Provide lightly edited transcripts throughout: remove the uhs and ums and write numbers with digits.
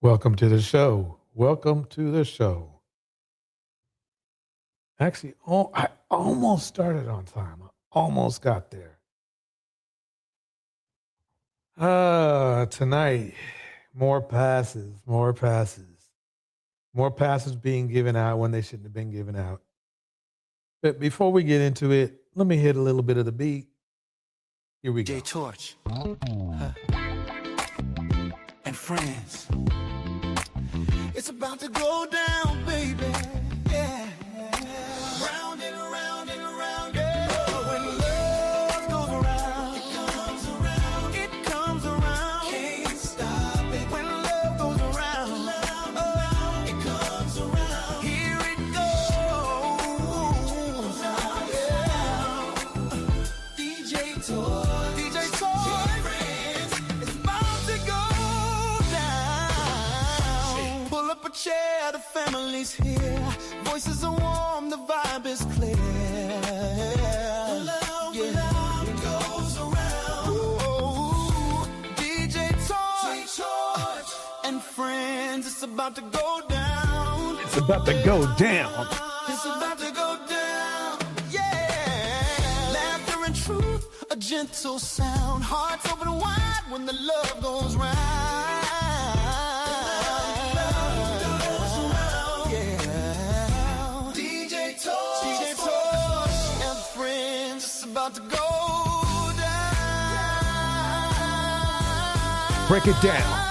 Welcome to the show. Welcome to the show. Actually, I almost started on time. I almost got there. Tonight, more passes being given out when they shouldn't have been given out. But before we get into it, let me hit a little bit of the beat. Here we go. J Torch and friends. It's about to go down, baby. Yeah. Round and around and around. Yeah. When love goes around, it comes around. It comes around. Can't stop it. When love goes around, it comes around. Here it goes. Yeah. DJ Torch. Chair, the family's here. Voices are warm, the vibe is clear. Love goes around. Ooh, DJ Torch and friends, it's about to go down. It's about to go down. It's about to go down. Yeah. Laughter and truth, a gentle sound. Hearts open wide when the love goes round. About to go down. Break it down.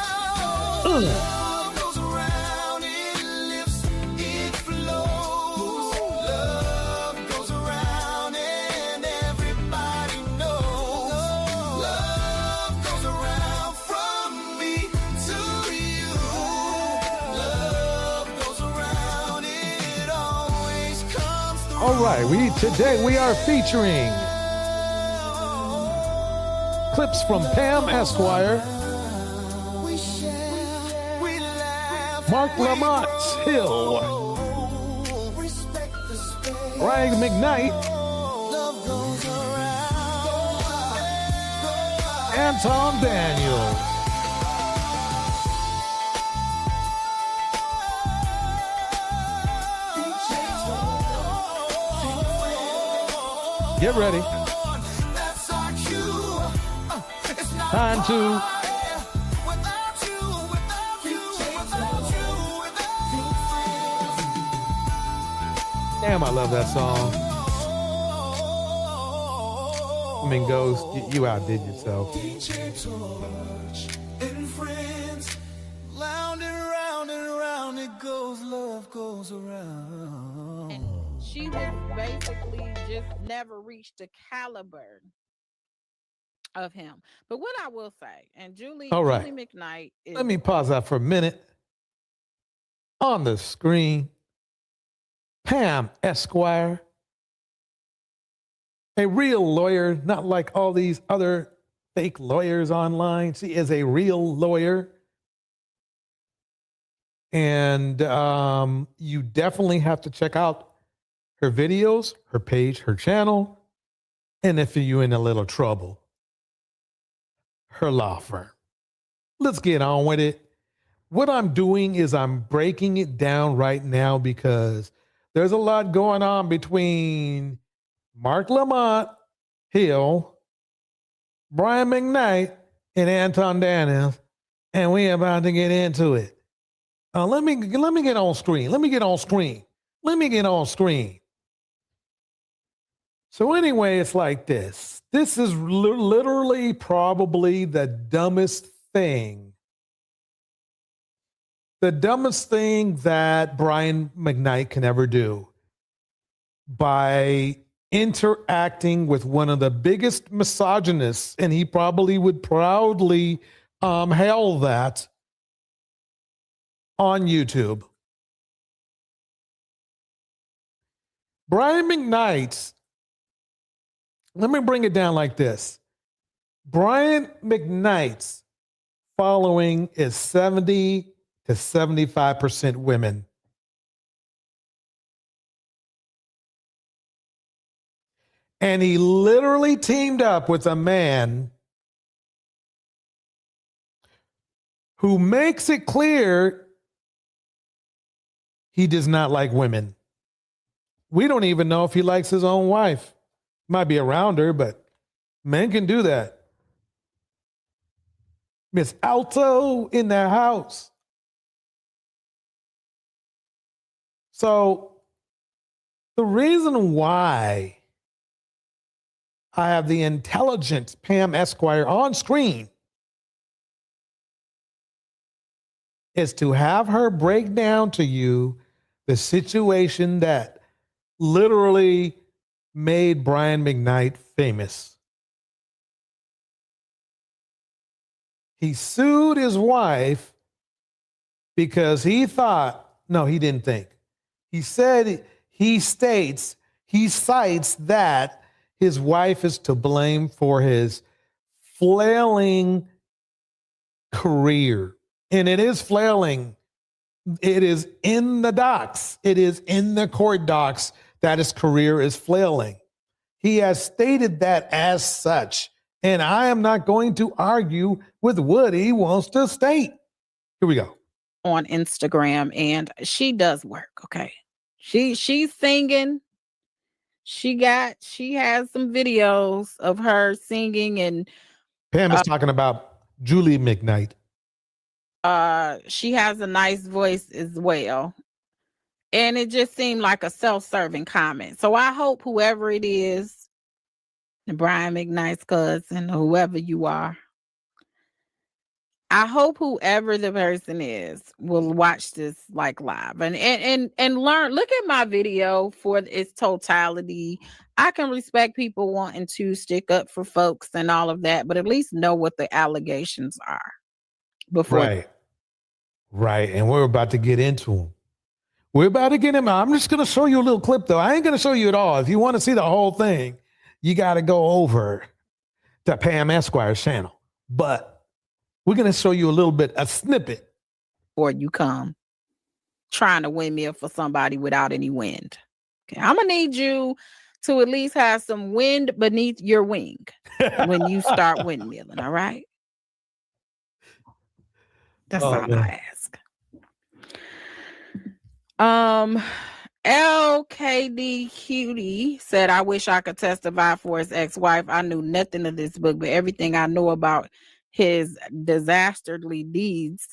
Love goes around, it lifts, it flows. Love goes around and everybody knows. Love goes around from me to you. Love goes around, it always comes through. All right, today we are featuring clips from Pam Esquire, Marc Lamont Hill, Brian McKnight, Anton Daniels. Get ready. Time to Damn, I love that song. I mean, Ghost, you outdid yourself. And friends, round and round and round it goes, love goes around. And she has basically just never reached the caliber of him. But what I will say, and All right. Julie McKnight is, Let me pause that for a minute. On the screen, Pam Esquire, a real lawyer, not like all these other fake lawyers online. She is a real lawyer. And you definitely have to check out her videos, her page, her channel. And if you're in a little trouble, her law firm. Let's get on with it. What I'm doing is I'm breaking it down right now because there's a lot going on between Marc Lamont Hill, Brian McKnight, and Anton Daniels, and we're about to get into it. Let me get on screen. Let me get on screen. So anyway, it's like this. This is literally probably the dumbest thing that Brian McKnight can ever do by interacting with one of the biggest misogynists, and he probably would proudly hail that on YouTube. Brian McKnight, let me bring it down like this. Brian McKnight's following is 70 to 75% women. And he literally teamed up with a man who makes it clear he does not like women. We don't even know if he likes his own wife. Might be around her, but men can do that. Miss Alto in the house. So the reason why I have the intelligent Pam Esquire on screen is to have her break down to you the situation that literally made Brian McKnight famous. He sued his wife because he thought, no, he didn't think. He said, he cites that his wife is to blame for his flailing career. And it is flailing. It is in the docs. It is in the court docs that his career is flailing. He has stated that as such. And I am not going to argue with what he wants to state. Here we go. On Instagram, and she does work. Okay. She's singing. She has some videos of her singing, and Pam is talking about Julie McKnight. She has a nice voice as well. And it just seemed like a self-serving comment. So I hope whoever it is, Brian McKnight's cousin, whoever you are, I hope whoever the person is will watch this like live and learn. Look at my video for its totality. I can respect people wanting to stick up for folks and all of that, but at least know what the allegations are before. Right. And we're about to get into them. We're about to get him. I'm just going to show you a little clip, though. I ain't going to show you it all. If you want to see the whole thing, you got to go over to Pam Esquire's channel. But we're going to show you a little bit, a snippet. Or you come trying to windmill for somebody without any wind. Okay, I'm going to need you to at least have some wind beneath your wing when you start windmilling, all right? That's all man. I ask. LKD Cutie said, I wish I could testify for his ex-wife. I knew nothing of this book, but everything I know about his dastardly deeds.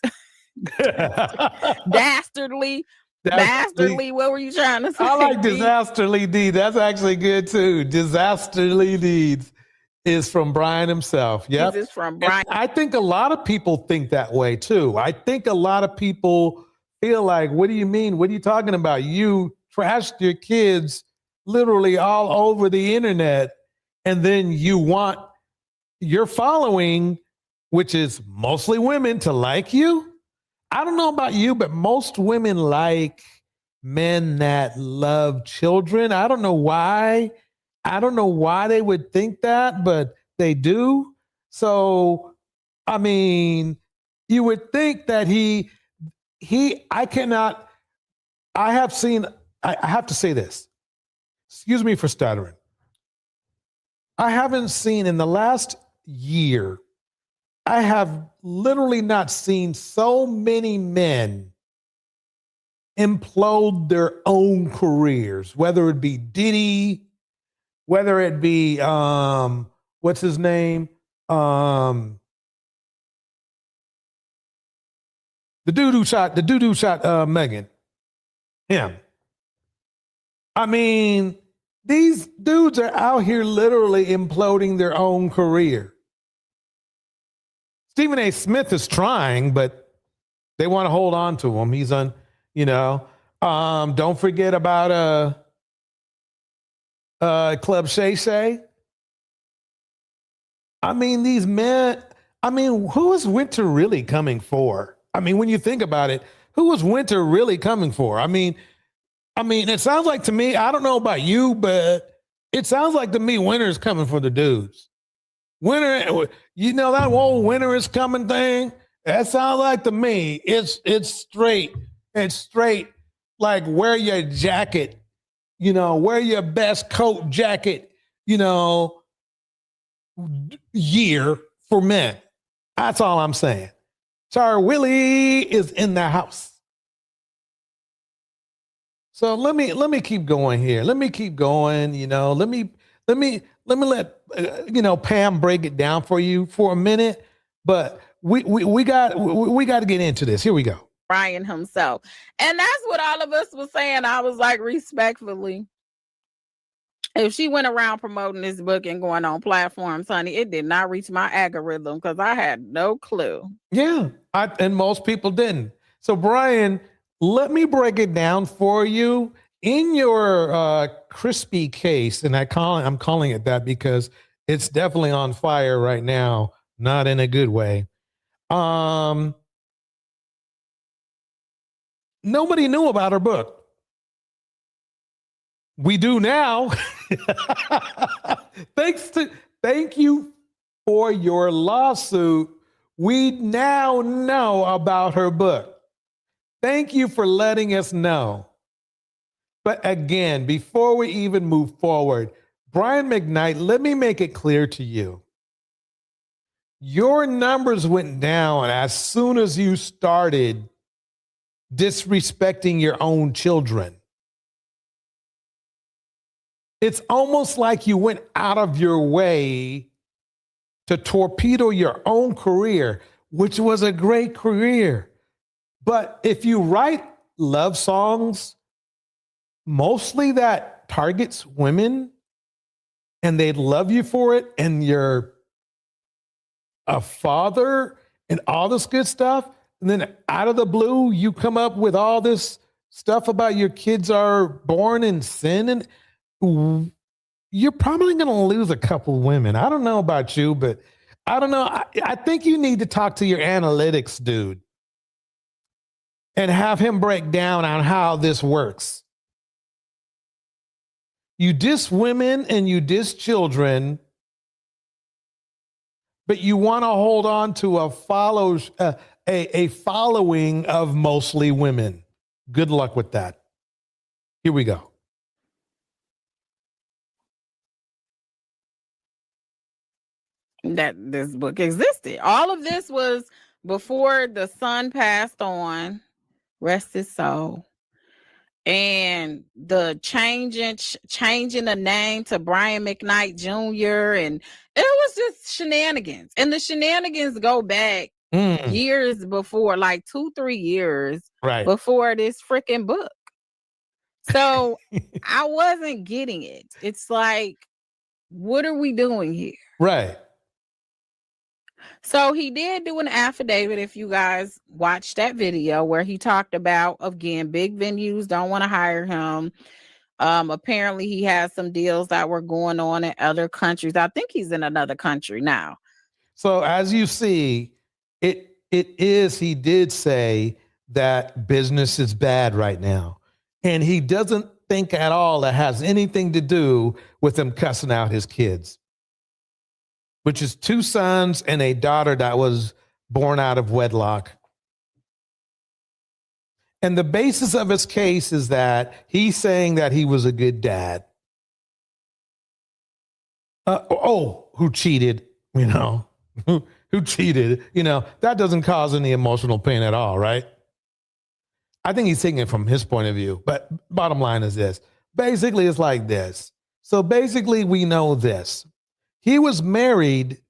Dastardly. What were you trying to say? I like dastardly deeds. That's actually good too. Dastardly deeds is from Brian himself. Yep. This is from Brian. And I think a lot of people think that way too. I think a lot of people feel like, what do you mean? What are you talking about? You trashed your kids literally all over the internet, and then you want your following, which is mostly women, to like you? I don't know about you, but most women like men that love children. I don't know why. I don't know why they would think that, but they do. So, I mean, you would think that I have to say this. Excuse me for stuttering. I haven't seen in the last year, I have literally not seen so many men implode their own careers, whether it be Diddy, whether it be, what's his name? The dude who shot Megan. Him. I mean, these dudes are out here literally imploding their own career. Stephen A. Smith is trying, but they want to hold on to him. He's on, don't forget about Club Shay Shay. I mean, these men, who is Winter really coming for? I mean, when you think about it, who is Winter really coming for? I mean, it sounds like to me, I don't know about you, but it sounds like to me, Winter is coming for the dudes. Winter, that whole Winter is coming thing. That sounds like to me, it's straight. It's straight. Like wear your jacket, wear your best coat jacket, year for men. That's all I'm saying. Char Willie is in the house. So let me keep going here. Let me keep going. Let me let Pam break it down for you for a minute. But we got to get into this. Here we go. Brian himself, and that's what all of us was saying. I was like, respectfully, if she went around promoting this book and going on platforms, honey, it did not reach my algorithm because I had no clue. Yeah, and most people didn't. So Brian, let me break it down for you. In your crispy case, and I'm calling it that because it's definitely on fire right now, not in a good way. Nobody knew about her book. We do now. Thank you for your lawsuit. We now know about her book. Thank you for letting us know. But again, before we even move forward, Brian McKnight, let me make it clear to you. Your numbers went down as soon as you started disrespecting your own children. It's almost like you went out of your way to torpedo your own career, which was a great career. But if you write love songs, mostly that targets women, and they'd love you for it, and you're a father and all this good stuff, and then out of the blue, you come up with all this stuff about your kids are born in sin, and you're probably going to lose a couple women. I don't know about you, but I don't know. I think you need to talk to your analytics dude and have him break down on how this works. You diss women and you diss children, but you want to hold on to a following of mostly women. Good luck with that. Here we go. That this book existed. All of this was before the son passed on, rest his soul. And the changing the name to Brian McKnight Jr. And it was just shenanigans. And the shenanigans go back years before, like 2-3 years before this freaking book. So I wasn't getting it. It's like, what are we doing here? Right. So he did do an affidavit, if you guys watched that video, where he talked about, again, big venues don't want to hire him. Apparently he has some deals that were going on in other countries. I think he's in another country now. So as you see, he did say that business is bad right now. And he doesn't think at all that has anything to do with him cussing out his kids, which is 2 sons and a daughter that was born out of wedlock. And the basis of his case is that he's saying that he was a good dad. Who cheated, who cheated, that doesn't cause any emotional pain at all, right? I think he's taking it from his point of view. But bottom line is this. Basically, it's like this. So basically, we know this. He was married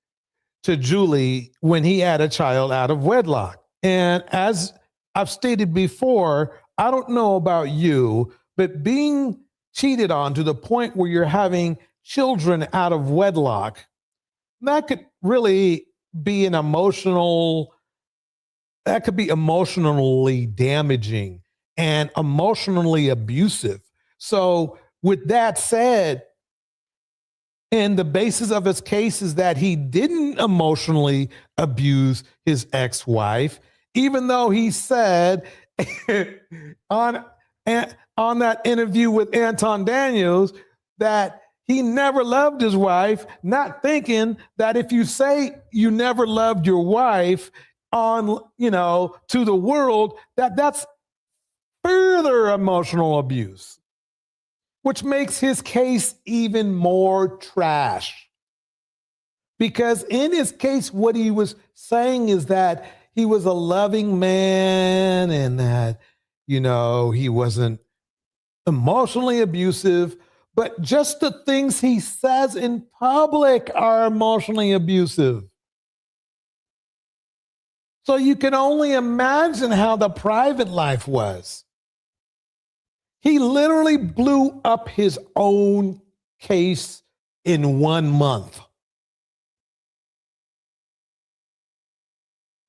to Julie when he had a child out of wedlock. And as I've stated before, I don't know about you, but being cheated on to the point where you're having children out of wedlock, that could really be that could be emotionally damaging and emotionally abusive. So with that said, and the basis of his case is that he didn't emotionally abuse his ex-wife, even though he said on that interview with Anton Daniels that he never loved his wife, not thinking that if you say you never loved your wife to the world, that's further emotional abuse, which makes his case even more trash. Because in his case, what he was saying is that he was a loving man and that, he wasn't emotionally abusive, but just the things he says in public are emotionally abusive. So you can only imagine how the private life was. He literally blew up his own case in 1 month.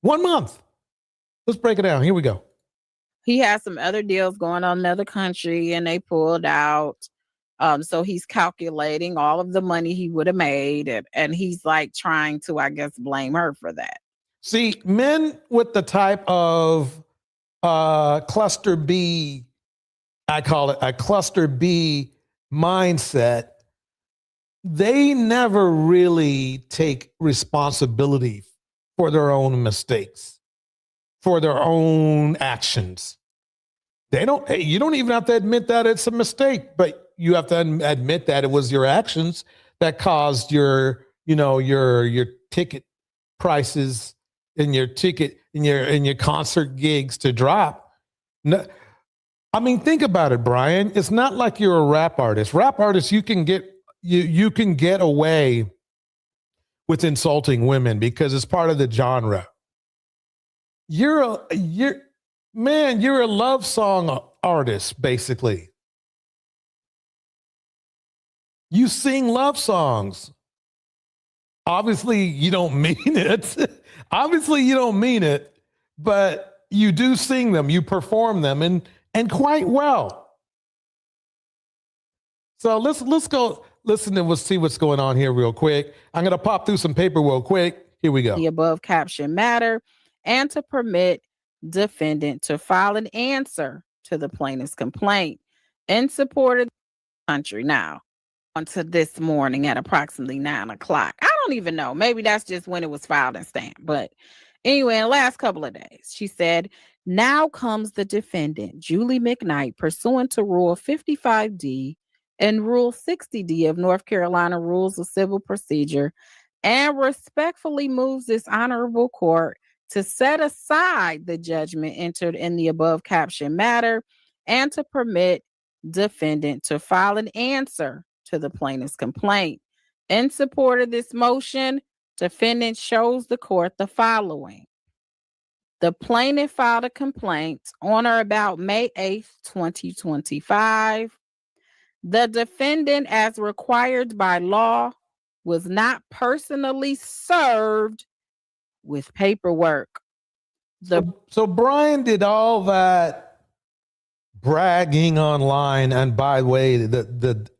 1 month. Let's break it down. Here we go. He has some other deals going on in another country and they pulled out. So he's calculating all of the money he would have made. And he's like trying to, I guess, blame her for that. See, men with the type of cluster B, I call it a cluster B mindset, they never really take responsibility for their own mistakes, for their own actions. You don't even have to admit that it's a mistake, but you have to admit that it was your actions that caused your ticket prices and your ticket and your concert gigs to drop. No, I mean, think about it, Brian. It's not like you're a rap artist. Rap artists, you can get away with insulting women because it's part of the genre. You're a love song artist, basically. You sing love songs. Obviously, you don't mean it. Obviously, you don't mean it, but you do sing them. You perform them, and quite well. So let's go listen and we'll see what's going on here real quick. I'm going to pop through some paper real quick. Here we go. The above caption matter and to permit defendant to file an answer to the plaintiff's complaint in support of the country. Now, onto this morning at approximately 9 o'clock. I don't even know. Maybe that's just when it was filed and stamped. But anyway, in the last couple of days, she said, now comes the defendant, Julie McKnight, pursuant to Rule 55D and Rule 60D of North Carolina Rules of Civil Procedure, and respectfully moves this honorable court to set aside the judgment entered in the above caption matter and to permit defendant to file an answer to the plaintiff's complaint. In support of this motion, defendant shows the court the following. The plaintiff filed a complaint on or about May 8th, 2025. The defendant, as required by law, was not personally served with paperwork. So Brian did all that bragging online, and by the way,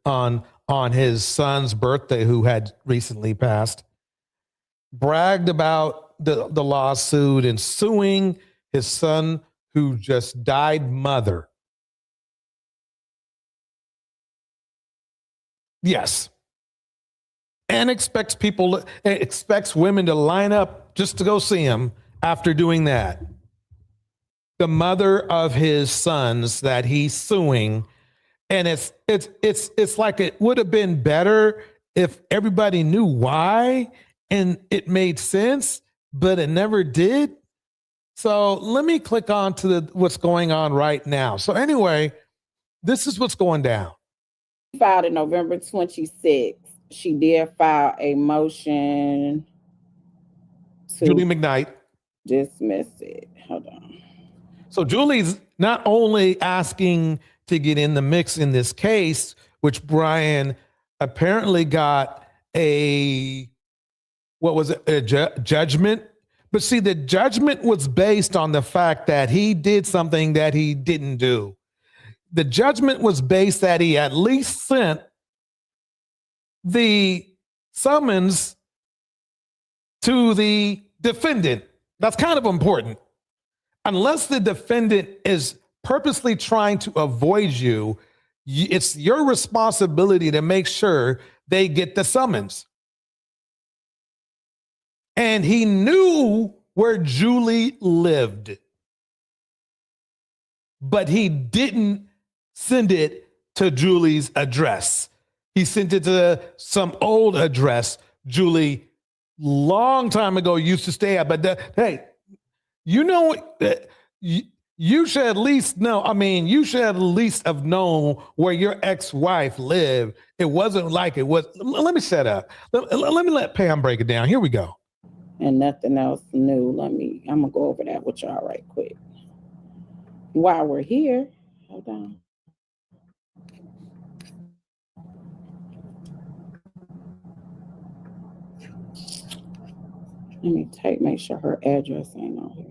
on his son's birthday, who had recently passed, bragged about the lawsuit and suing his son who just died mother. Yes. And expects women to line up just to go see him after doing that. The mother of his sons that he's suing. And it's like it would have been better if everybody knew why and it made sense, but it never did. So let me click on to what's going on right now. So anyway, this is what's going down. Filed in November 26th. She did file a motion to Julie McKnight dismiss it. Hold on. So Julie's not only asking to get in the mix in this case, which Brian apparently got a judgment. But see, the judgment was based on the fact that he did something that he didn't do. The judgment was based that he at least sent the summons to the defendant. That's kind of important. Unless the defendant is purposely trying to avoid you, it's your responsibility to make sure they get the summons. And he knew where Julie lived, but he didn't send it to Julie's address. He sent it to some old address Julie long time ago used to stay at. But hey, You know, you should at least know. I mean, you should at least have known where your ex-wife lived. It wasn't like it was. Let me set up. Let me let Pam break it down. Here we go. And nothing else new. I'm gonna go over that with y'all right quick. While we're here, hold on. Let me make sure her address ain't on here.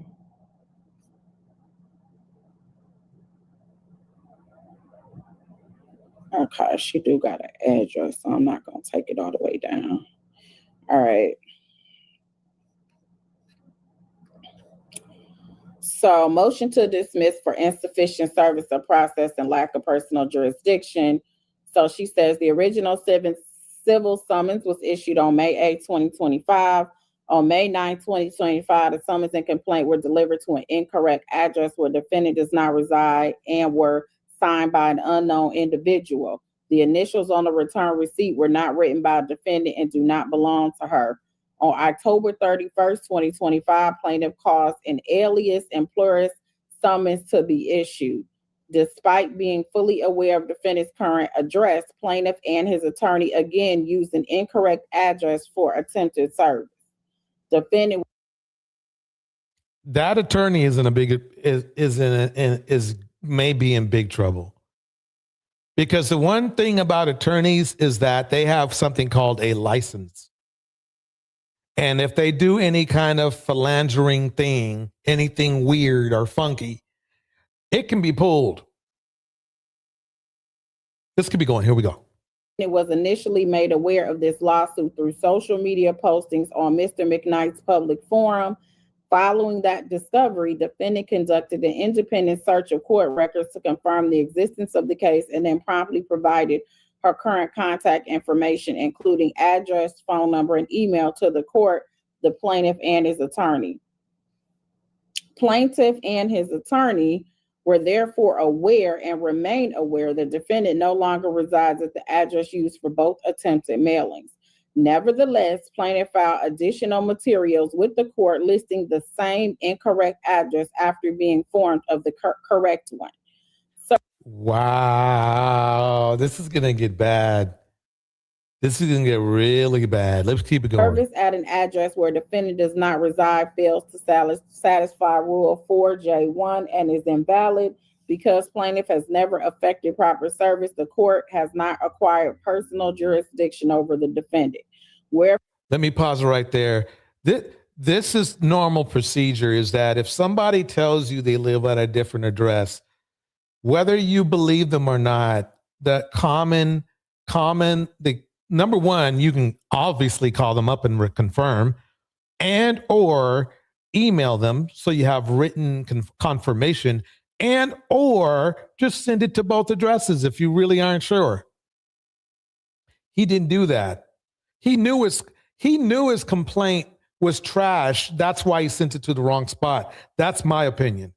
Okay, she do got an address, so I'm not gonna take it all the way down. All right. So, motion to dismiss for insufficient service of process and lack of personal jurisdiction. So she says the original civil summons was issued on May 8, 2025. On May 9, 2025, the summons and complaint were delivered to an incorrect address where defendant does not reside and were signed by an unknown individual. The initials on the return receipt were not written by a defendant and do not belong to her. On October 31st, 2025, plaintiff caused an alias and plurus summons to be issued. Despite being fully aware of defendant's current address, plaintiff and his attorney again used an incorrect address for attempted service. Defendant. That attorney is maybe in big trouble. Because the one thing about attorneys is that they have something called a license. And if they do any kind of philandering thing, anything weird or funky, it can be pulled. This could be going. Here we go. It was initially made aware of this lawsuit through social media postings on Mr. McKnight's public forum. Following that discovery, defendant conducted an independent search of court records to confirm the existence of the case and then promptly provided her current contact information, including address, phone number, and email to the court, the plaintiff, and his attorney. Plaintiff and his attorney were therefore aware and remain aware the defendant no longer resides at the address used for both attempted mailings. Nevertheless, plaintiff filed additional materials with the court listing the same incorrect address after being informed of the correct one. So, wow, this is going to get bad. This is going to get really bad. Let's keep it going. Service at an address where defendant does not reside fails to satisfy Rule 4J1 and is invalid. Because plaintiff has never effected proper service, the court has not acquired personal jurisdiction over the defendant. Let me pause right there. This is normal procedure, is that if somebody tells you they live at a different address, whether you believe them or not, the number one, you can obviously call them up and confirm, and or email them so you have written confirmation, and or just send it to both addresses if you really aren't sure. He didn't do that. He knew his complaint was trash. That's why he sent it to the wrong spot. That's my opinion.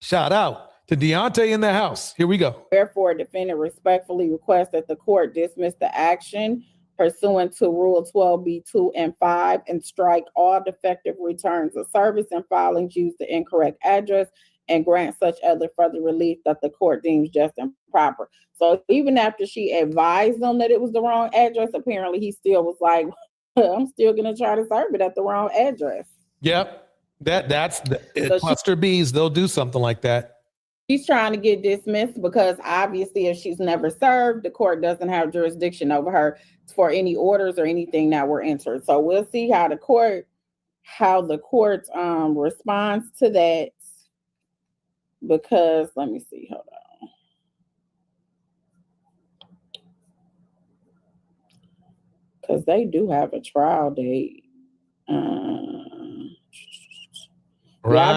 Shout out to Deontay in the house. Here we go. Therefore, defendant respectfully requests that the court dismiss the action pursuant to Rule 12B2 and 5 and strike all defective returns of service and filings use the incorrect address and grant such other further relief that the court deems just and proper. So even after she advised them that it was the wrong address, apparently he still was like, I'm still going to try to serve it at the wrong address. Yep. That's the cluster B's. They'll do something like that. She's trying to get dismissed because obviously if she's never served, the court doesn't have jurisdiction over her for any orders or anything that were entered. So we'll see how the court responds to that. Because let me see, hold on. Because they do have a trial date. I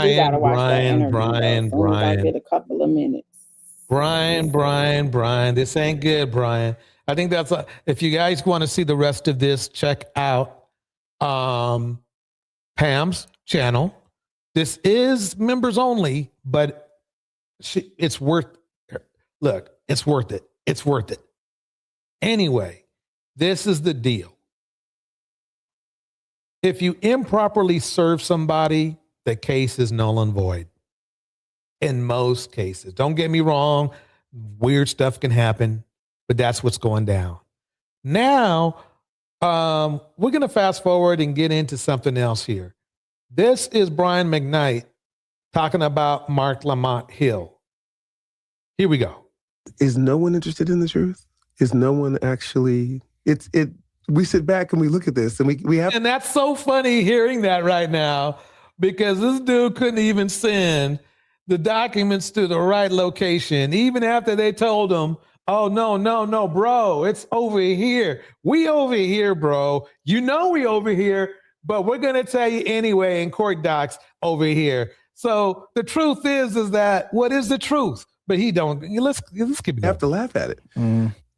do gotta watch that interview. Brian. I get a couple of minutes. Brian. This ain't good, Brian. I think that's if you guys want to see the rest of this, check out Pam's channel. This is members only, but it's worth it. Look, it's worth it. It's worth it. Anyway, this is the deal. If you improperly serve somebody, the case is null and void. In most cases. Don't get me wrong, weird stuff can happen, but that's what's going down. Now, we're going to fast forward and get into something else here. This is Brian McKnight talking about Marc Lamont Hill. Here we go. Is no one interested in the truth? Is no one actually, we sit back and we look at this and we have. And that's so funny hearing that right now, because this dude couldn't even send the documents to the right location, even after they told him, oh, no, bro, it's over here. We over here, bro. You know we over here, but we're going to tell you anyway in court docs over here. So the truth is that what is the truth? But he don't. Let's keep it going. You have to laugh at it.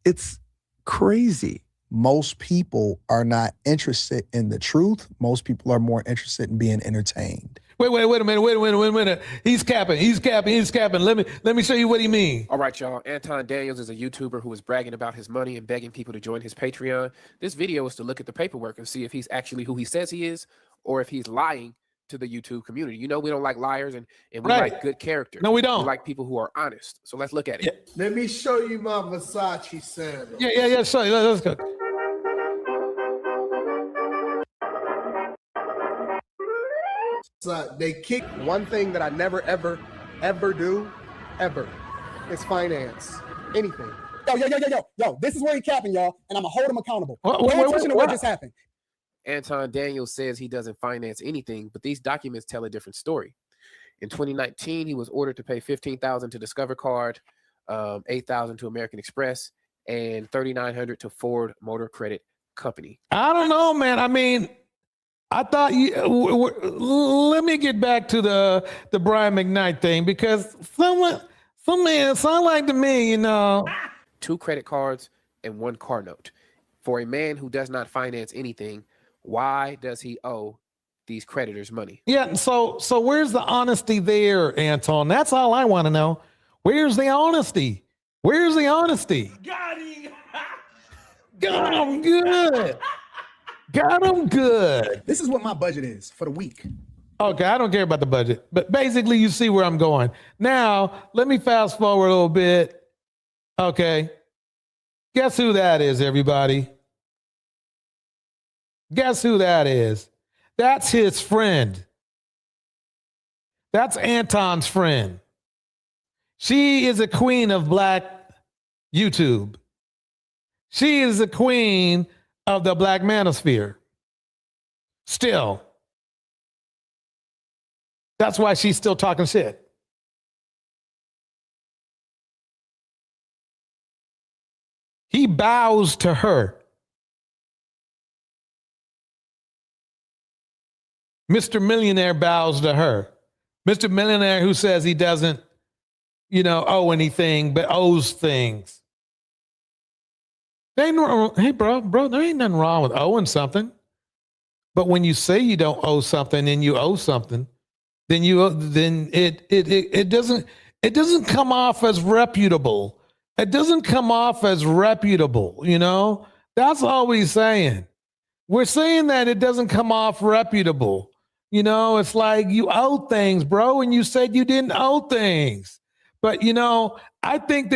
It's crazy. Most people are not interested in the truth. Most people are more interested in being entertained. Wait a minute. He's capping. Let me show you what he means. All right, y'all. Anton Daniels is a YouTuber who is bragging about his money and begging people to join his Patreon. This video is to look at the paperwork and see if he's actually who he says he is, or if he's lying to the YouTube community. You know, we don't like liars, and we like good character. No, we don't. We like people who are honest. So let's look at it. Yeah. Let me show you my Versace sandal. Yeah. Show you. Let's go. So they kick one thing that I never, ever do, ever, is finance. Anything. Yo, this is where he capping, y'all, and I'm gonna hold him accountable. Pay attention to what just happened. Anton Daniels says he doesn't finance anything, but these documents tell a different story. In 2019, he was ordered to pay $15,000 to Discover Card, $8,000 to American Express, and $3,900 to Ford Motor Credit Company. I don't know, man. I mean, I thought let me get back to the Brian McKnight thing, because some man sound like to me, you know. 2 credit cards and 1 car note. For a man who does not finance anything, why does he owe these creditors money? Yeah, so where's the honesty there, Anton? That's all I want to know. Where's the honesty? Where's the honesty? Got him. Got him good. Got him good. This is what my budget is for the week. Okay, I don't care about the budget, but basically you see where I'm going. Now, let me fast forward a little bit. Okay. Guess who that is, everybody? Guess who that is? That's his friend. That's Anton's friend. She is a queen of Black YouTube. She is the queen of the Black manosphere. Still. That's why she's still talking shit. He bows to her. Mr. Millionaire bows to her. Mr. Millionaire who says he doesn't, owe anything, but owes things. Hey, bro, there ain't nothing wrong with owing something. But when you say you don't owe something and you owe something, then it doesn't come off as reputable. It doesn't come off as reputable, That's all we're saying. We're saying that it doesn't come off reputable. It's like you owe things, bro, and you said you didn't owe things. But, I think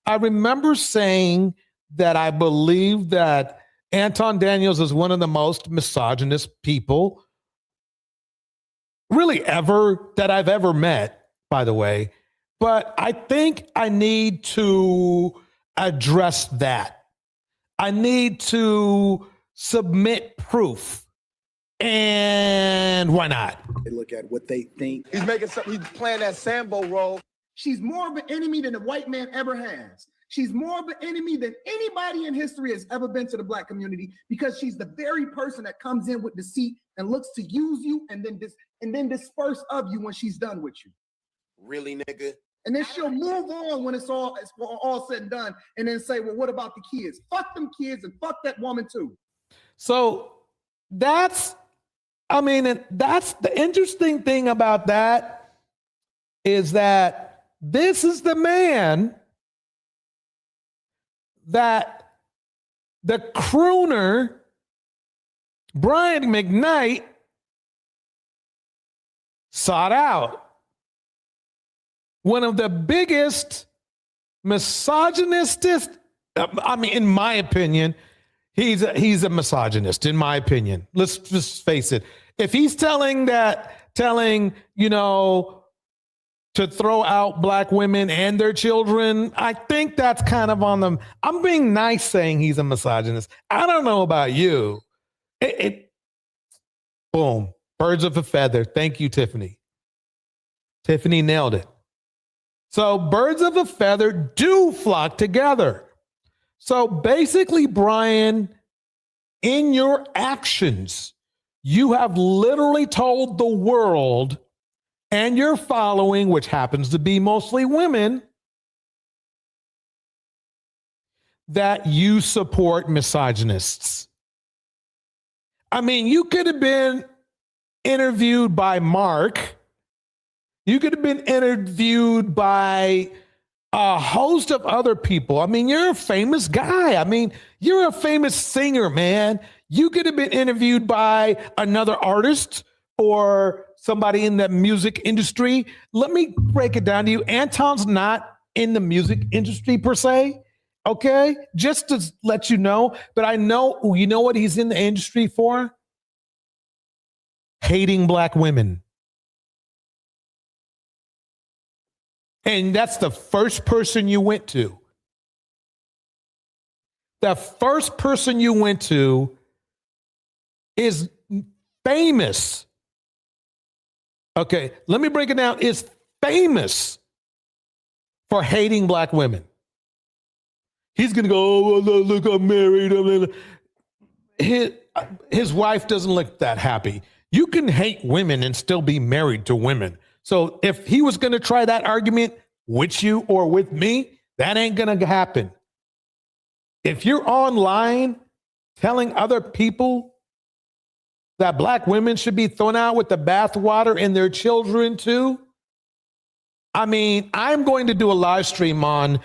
I remember saying that I believe that Anton Daniels is one of the most misogynist people really ever that I've ever met, by the way. But I think I need to address that. I need to submit proof. And why not? They look at what they think. He's making something. He's playing that Sambo role. She's more of an enemy than the white man ever has. She's more of an enemy than anybody in history has ever been to the Black community, because she's the very person that comes in with deceit and looks to use you and then disperse of you when she's done with you. Really, nigga? And then she'll move on when it's all said and done, and then say, well, what about the kids? Fuck them kids and fuck that woman too. So that's the interesting thing about that is that this is the man that the crooner Brian McKnight sought out. One of the biggest misogynistic, in my opinion, he's a misogynist, in my opinion. Let's just face it. If he's telling, to throw out black women and their children, I think that's kind of on them. I'm being nice saying he's a misogynist. I don't know about you. Boom. Birds of a feather. Thank you, Tiffany. Tiffany nailed it. So birds of a feather do flock together. So basically, Brian, in your actions, you have literally told the world and your following, which happens to be mostly women, that you support misogynists. I mean, you could have been interviewed by Mark. You could have been interviewed by a host of other people. I mean, you're a famous guy. I mean, you're a famous singer, man. You could have been interviewed by another artist or somebody in the music industry. Let me break it down to you. Anton's not in the music industry per se. Okay. Just to let you know, but I know, you know what he's in the industry for? Hating black women. And that's the first person you went to. The first person you went to is famous. Okay, let me break it down. Is famous for hating black women. He's going to go, oh, look, I'm married. His wife doesn't look that happy. You can hate women and still be married to women. So if he was going to try that argument with you or with me, that ain't going to happen. If you're online telling other people that black women should be thrown out with the bathwater and their children too, I mean, I'm going to do a live stream on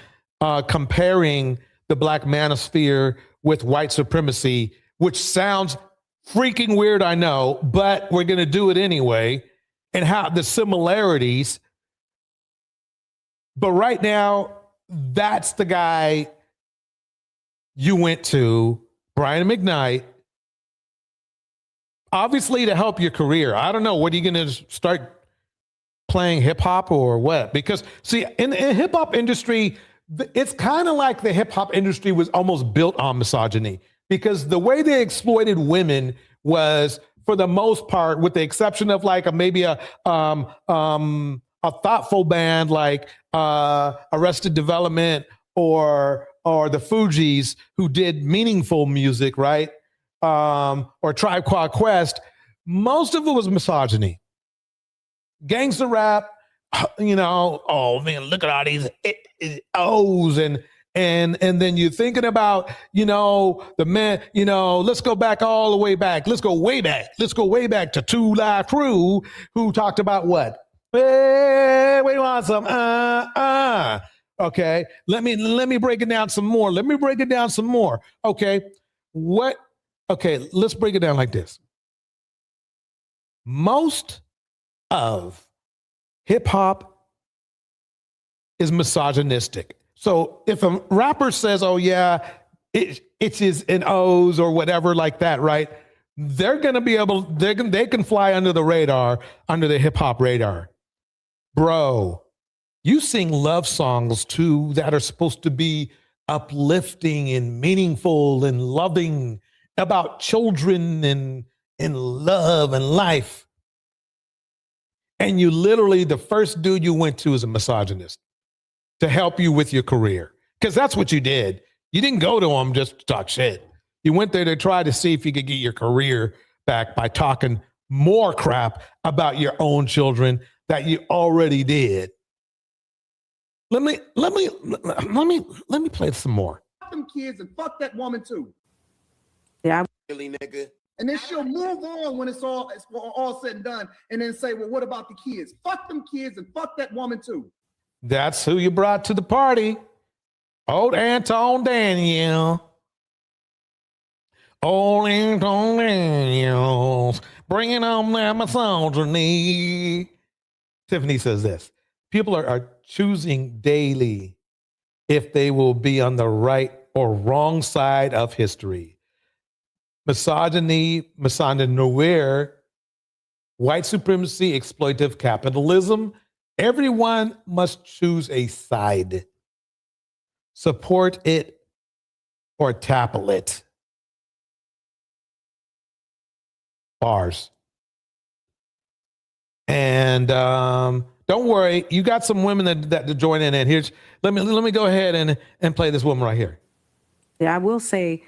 comparing the black manosphere with white supremacy, which sounds freaking weird, I know, but we're going to do it anyway, and how the similarities. But right now, that's the guy you went to, Brian McKnight, obviously to help your career. I don't know, what are you going to start playing hip hop or what? Because see, in the hip hop industry, it's kind of like the hip hop industry was almost built on misogyny, because the way they exploited women was, for the most part, with the exception of like maybe a thoughtful band like Arrested Development or the Fugees, who did meaningful music, right? Or Tribe Called Quest, most of it was misogyny. Gangster rap, oh man, look at all these O's and then you're thinking about, the man, let's go back all the way back. Let's go way back. Let's go way back to Two Live Crew, who talked about what? Hey, we want some, Okay, let me break it down some more. Okay, Okay, let's break it down like this. Most of hip hop is misogynistic. So if a rapper says, oh yeah, it's his in O's or whatever like that, right? They're going to be able, they can fly under the radar, under the hip hop radar. Bro, you sing love songs too that are supposed to be uplifting and meaningful and loving, about children and love and life. And you literally, the first dude you went to is a misogynist to help you with your career. Because that's what you did. You didn't go to him just to talk shit. You went there to try to see if you could get your career back by talking more crap about your own children that you already did. Let me play some more. Fuck them kids and fuck that woman too. Yeah. Really, nigga. And then she'll move on when it's all said and done, and then say, well, what about the kids? Fuck them kids and fuck that woman too. That's who you brought to the party. Old Anton Daniel. Old Anton Daniels. Bringing on that misogyny. Tiffany says this. People are choosing daily if they will be on the right or wrong side of history. Misogyny, misogynoir, white supremacy, exploitative capitalism. Everyone must choose a side. Support it or tackle it. Bars. And don't worry, you got some women that join in. And here's let me go ahead and play this woman right here. I will say,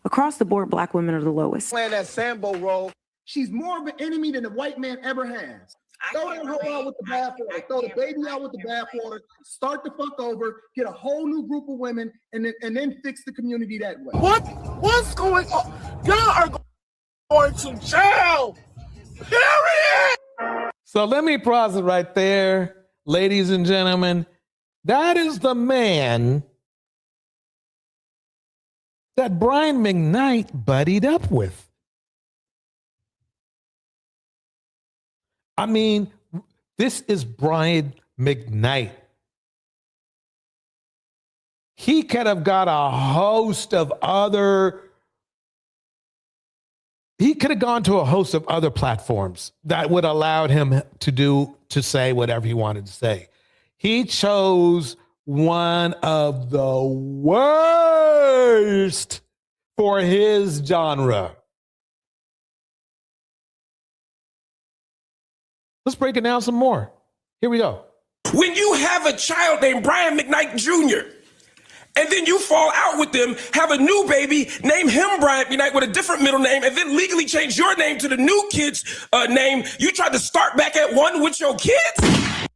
across the board, Black women are the lowest. Playing that Sambo role, she's more of an enemy than the white man ever has. Throw that hoe out with the bathwater. Throw the baby out with the bathwater. Start the fuck over. Get a whole new group of women, and then fix the community that way. What's going on? Y'all are going to jail. Period. So let me pause it right there, ladies and gentlemen. That is the man that Brian McKnight buddied up with. I mean, this is Brian McKnight. He could have got a host of other, he could have gone to a host of other platforms that would have allowed him to say whatever he wanted to say. He chose one of the worst for his genre. Let's break it down some more. Here we go. When you have a child named Brian McKnight Jr., and then you fall out with them, have a new baby, name him Brian McKnight with a different middle name, and then legally change your name to the new kid's name, you tried to start back at one with your kids?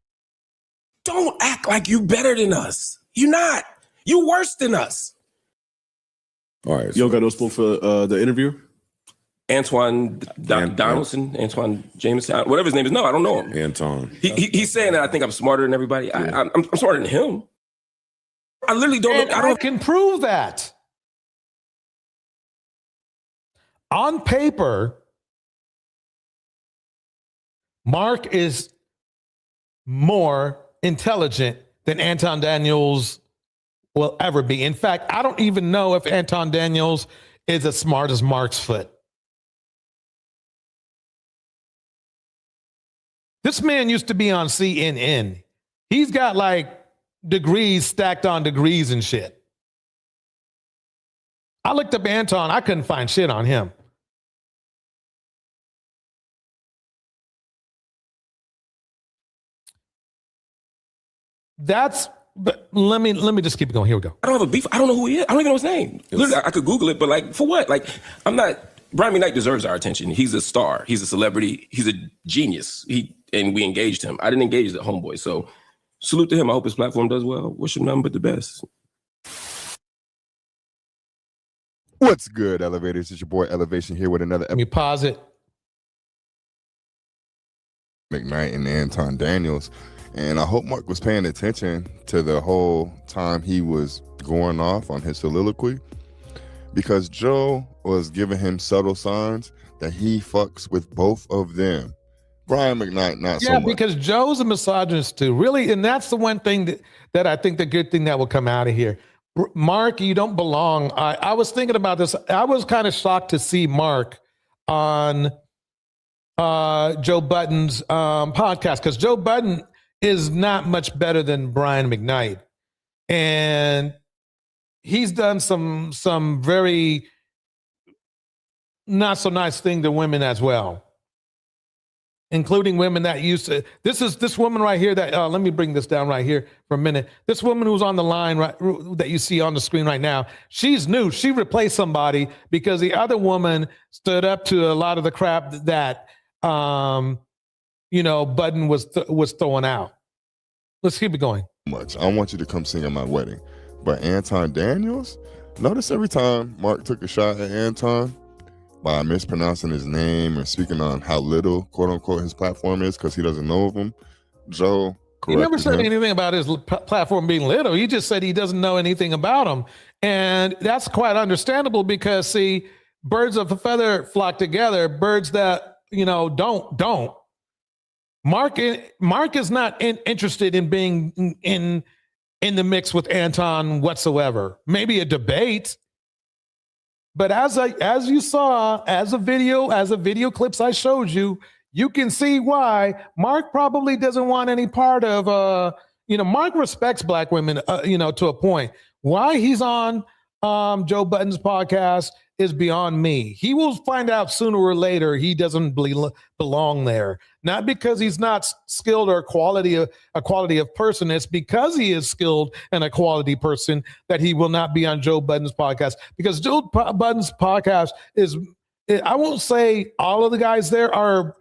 Don't act like you better than us. You're not. You worse than us. All right. Y'all got no spoke for the interview? Antoine Donaldson, Antoine Jameson, whatever his name is. No, I don't know him. Anton. He's saying that I think I'm smarter than everybody. I'm smarter than him. I literally don't. I can prove that. On paper, Mark is more intelligent than Anton Daniels will ever be. In fact, I don't even know if Anton Daniels is as smart as Mark's foot. This man used to be on CNN. He's got like degrees stacked on degrees and shit. I looked up Anton. I couldn't find shit on him. But let me just keep it going. Here we go. I don't have a beef. I don't know who he is. I don't even know his name. Literally, I could Google it, but like, for what? Like, I'm not. Brian McKnight deserves our attention. He's a star. He's a celebrity. He's a genius. And we engaged him. I didn't engage the homeboy. So salute to him. I hope his platform does well. Wish him nothing but the best. What's good, Elevators? It's your boy Elevation here with another Let me pause it. McKnight and Anton Daniels. And I hope Mark was paying attention to the whole time he was going off on his soliloquy, because Joe was giving him subtle signs that he fucks with both of them. Brian McKnight, not so much. Yeah, because Joe's a misogynist too, really. And that's the one thing that I think the good thing that will come out of here. Mark, you don't belong. I was thinking about this. I was kind of shocked to see Mark on Joe Budden's podcast, because Joe Budden is not much better than Brian McKnight. And he's done some very not so nice thing to women as well, including women that used to. This woman right here that let me bring this down right here for a minute. This woman who's on the line right that you see on the screen right now, she's new. She replaced somebody because the other woman stood up to a lot of the crap that Budden was throwing out. Let's keep it going. Much. I want you to come sing at my wedding. But Anton Daniels, notice every time Mark took a shot at Anton by mispronouncing his name or speaking on how little, quote unquote, his platform is because he doesn't know of him, Joe corrected He never said him. anything about his platform being little. He just said he doesn't know anything about him. And that's quite understandable because, see, birds of a feather flock together. Birds that, don't. Mark is not interested in being in the mix with Anton whatsoever. Maybe a debate, but as you saw, as a video clips I showed you, you can see why Mark probably doesn't want any part of. Mark respects black women, to a point. Why he's on Joe Budden's podcast is beyond me. He will find out sooner or later he doesn't belong there. Not because he's not skilled or a quality of person. It's because he is skilled and a quality person that he will not be on Joe Budden's podcast. Because Joe Budden's podcast is, I won't say all of the guys there are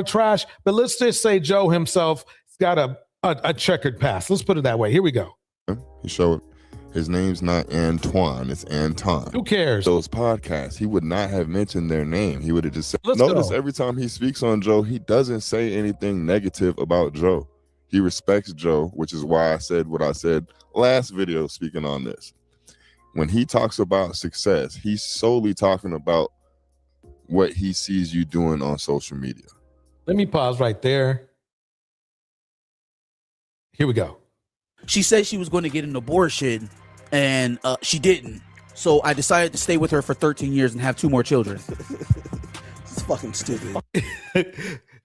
trash, but let's just say Joe himself has got a checkered past. Let's put it that way. Here we go. He showed his name's not Antoine, it's Anton. Who cares? Those podcasts, he would not have mentioned their name. He would have just said, Let's notice go. Every time he speaks on Joe, he doesn't say anything negative about Joe. He respects Joe, which is why I said what I said last video speaking on this. When he talks about success, he's solely talking about what he sees you doing on social media. Let me pause right there. Here we go. She said she was going to get an abortion, and she didn't. So I decided to stay with her for 13 years and have 2 more children. It's fucking stupid.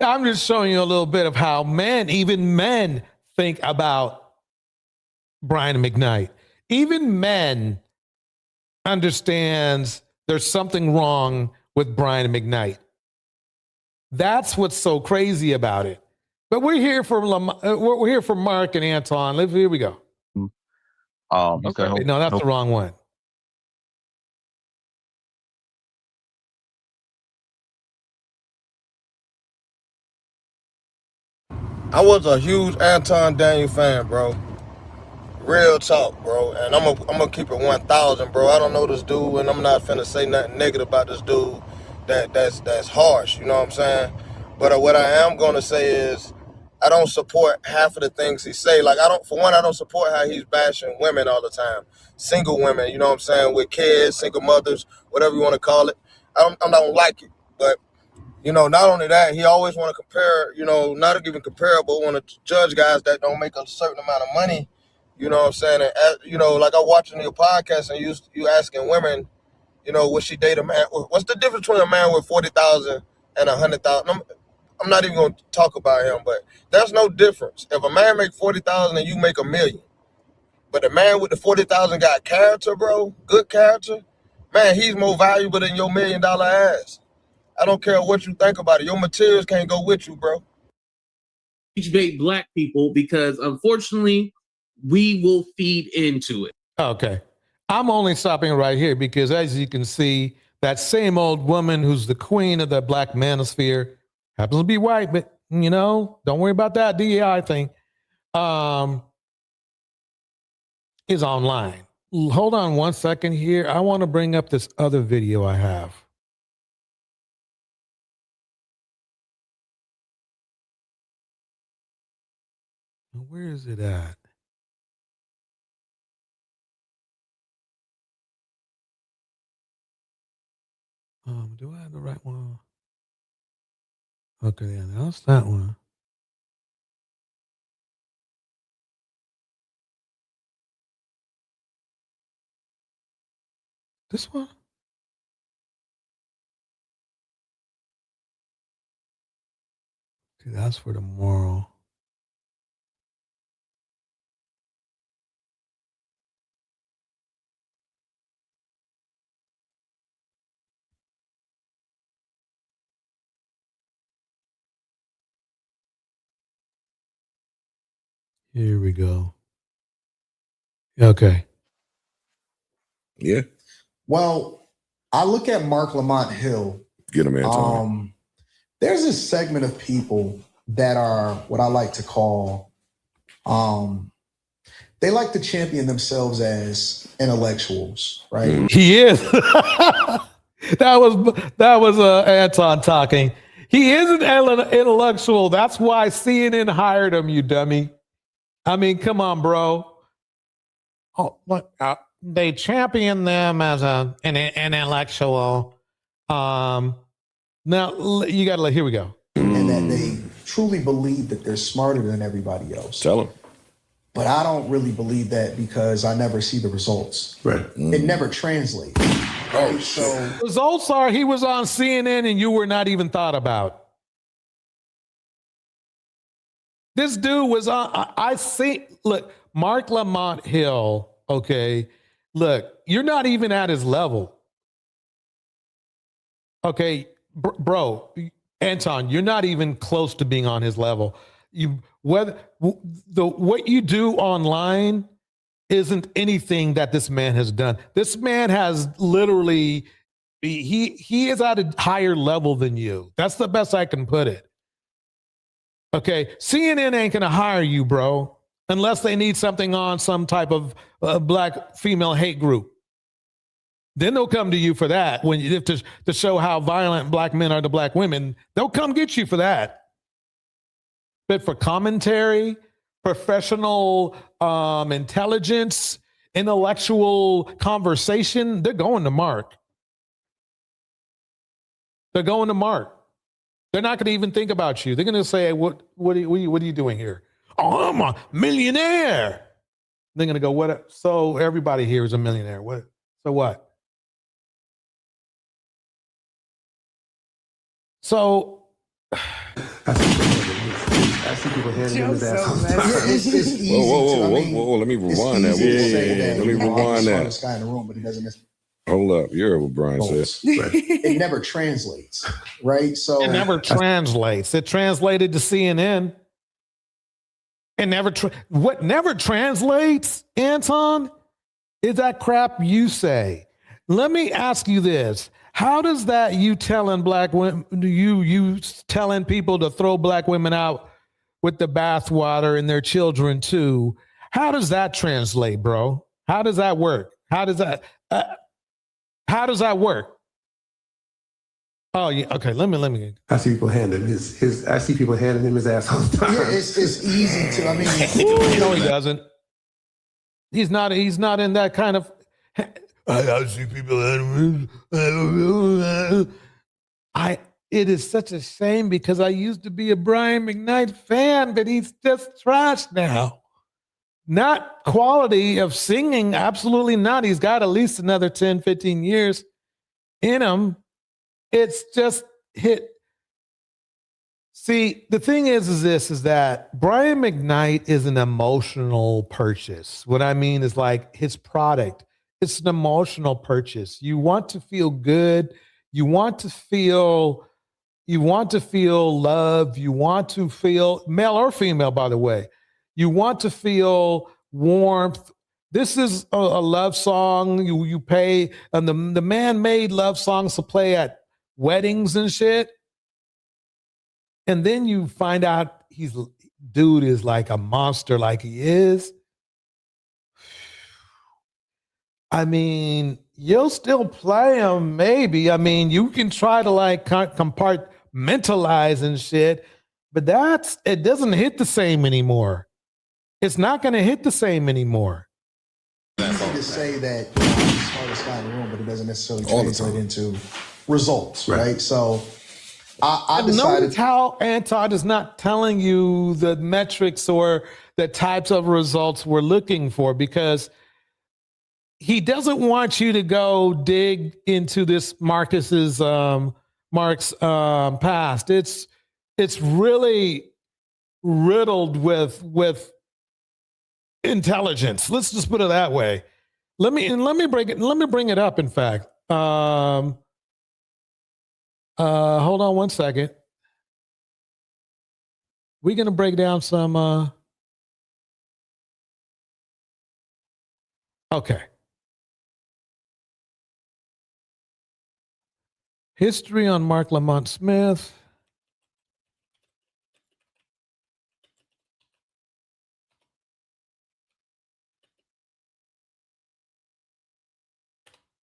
I'm just showing you a little bit of how even men think about Brian McKnight. Even men understands there's something wrong with Brian McKnight. That's what's so crazy about it. But we're here for Mark and Anton. Here we go. Okay. No, that's the wrong one. I was a huge Anton Daniel fan, bro. Real talk, bro. And I'm gonna keep it 1,000, bro. I don't know this dude, and I'm not finna say nothing negative about this dude that's harsh, you know what I'm saying? But what I am gonna say is I don't support half of the things he say. Like, I don't support how he's bashing women all the time. Single women, you know what I'm saying, with kids, single mothers, whatever you want to call it. I don't like it. But, not only that, he always want to compare, not even compare, but want to judge guys that don't make a certain amount of money. You know what I'm saying? And, like I'm watching your podcast and you asking women, would she date a man? What's the difference between a man with 40,000 and 100,000? I'm not even going to talk about him, but there's no difference. If a man make 40,000 and you make $1 million, but the man with the 40,000 got character, bro, good character, man, he's more valuable than your $1 million ass. I don't care what you think about it. Your materials can't go with you, bro. Debate black people because unfortunately we will feed into it. Okay. I'm only stopping right here because as you can see, that same old woman who's the queen of the black manosphere happens to be white, but don't worry about that DEI thing. Is online. Hold on one second here. I want to bring up this other video I have. Where is it at? Do I have the right one? Okay, yeah, that's that one. This one? See, that's for the moral. Here we go. Okay. Yeah. Well, I look at Marc Lamont Hill. Get him, Anton. There's this segment of people that are what I like to call, they like to champion themselves as intellectuals, right? He is. that was Anton talking. He is an intellectual. That's why CNN hired him, you dummy. I mean, come on, bro. Oh, look, they champion them as an intellectual. Now you got to here we go. And that they truly believe that they're smarter than everybody else. Tell them. But I don't really believe that because I never see the results. Right. It never translates. Oh, so results are he was on CNN and you were not even thought about. This dude was on, I see, look, Marc Lamont Hill, okay, look, you're not even at his level. Okay, bro, Anton, you're not even close to being on his level. What you do online isn't anything that this man has done. This man has literally, he is at a higher level than you. That's the best I can put it. Okay, CNN ain't gonna hire you, bro, unless they need something on some type of black female hate group. Then they'll come to you for that. When you to show how violent black men are to black women, they'll come get you for that. But for commentary, professional intelligence, intellectual conversation, they're going to Marc. They're going to Marc. They're not going to even think about you. They're going to say, what are you doing here? Oh, I'm a millionaire. They're going to go, what? So everybody here is a millionaire. What? So what? So I see people handing him his ass. It's easy. Whoa. Let me rewind that. Let me rewind that. This guy in the room, but he doesn't. Hold up. You heard what Brian says. It never translates, right? So it never translates. It translated to CNN. It what never translates, Anton, is that crap you say. Let me ask you this. How does that you telling black women, you telling people to throw black women out with the bathwater and their children too? How does that translate, bro? How does that work? How does that work? Oh yeah, okay. Let me. I see people handing his. I see people handing him his ass all the time. Yeah, it's easy to. I mean, no, he doesn't. He's not in that kind of. I see people. It is such a shame because I used to be a Brian McKnight fan, but he's just trash now. Not quality of singing, absolutely not. He's got at least another 10, 15 years in him. It's just hit. See, the thing is that Brian McKnight is an emotional purchase. What I mean is like his product. It's an emotional purchase. You want to feel good. You want to feel love. You want to feel, male or female, by the way. You want to feel warmth. This is a love song. You pay, and the man made love songs to play at weddings and shit. And then you find out dude is like a monster like he is. I mean, you'll still play him, maybe. I mean, you can try to like compartmentalize and shit, but it doesn't hit the same anymore. It's not going to hit the same anymore. It's easy to say that I'm the smartest guy in the room, but it doesn't necessarily translate into results, right? So I decided. Notice how Anton is not telling you the metrics or the types of results we're looking for because he doesn't want you to go dig into this Marc's past. It's really riddled with intelligence. Let's just put it that way. Let me bring it up. In fact, hold on one second. We're gonna break down some. Okay. History on Marc Lamont Smith.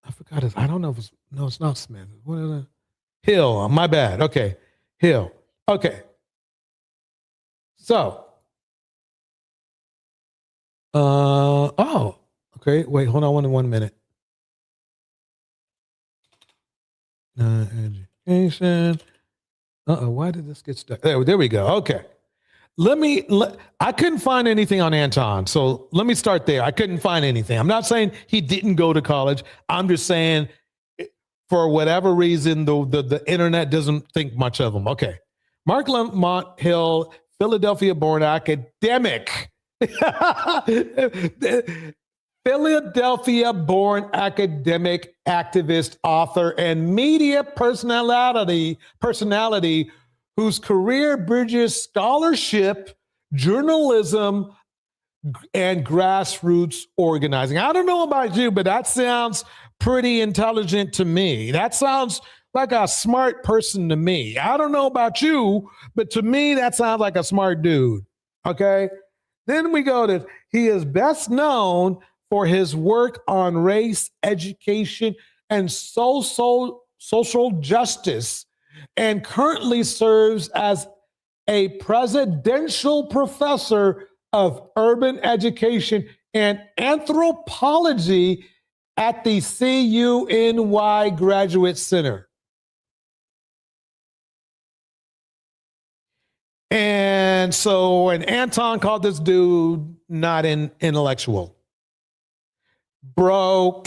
I forgot his. I don't know if it's no. It's not Smith. What is it? Hill. My bad. Okay, Hill. Okay. So. Oh. Okay. Wait. Hold on. 1 minute. Education. Why did this get stuck? There we go. Okay. I couldn't find anything on Anton. So let me start there. I couldn't find anything. I'm not saying he didn't go to college. I'm just saying for whatever reason, the internet doesn't think much of him. Okay. Marc Lamont Hill, Philadelphia-born academic. Philadelphia-born academic, activist, author, and media personality whose career bridges scholarship, journalism, and grassroots organizing. I don't know about you, but that sounds pretty intelligent to me. That sounds like a smart person to me. I don't know about you, but to me, that sounds like a smart dude. Okay? Then we go to, he is best known for his work on race, education, and social justice, and currently serves as a presidential professor of urban education and anthropology at the CUNY Graduate Center. And Anton called this dude not intellectual. Bro,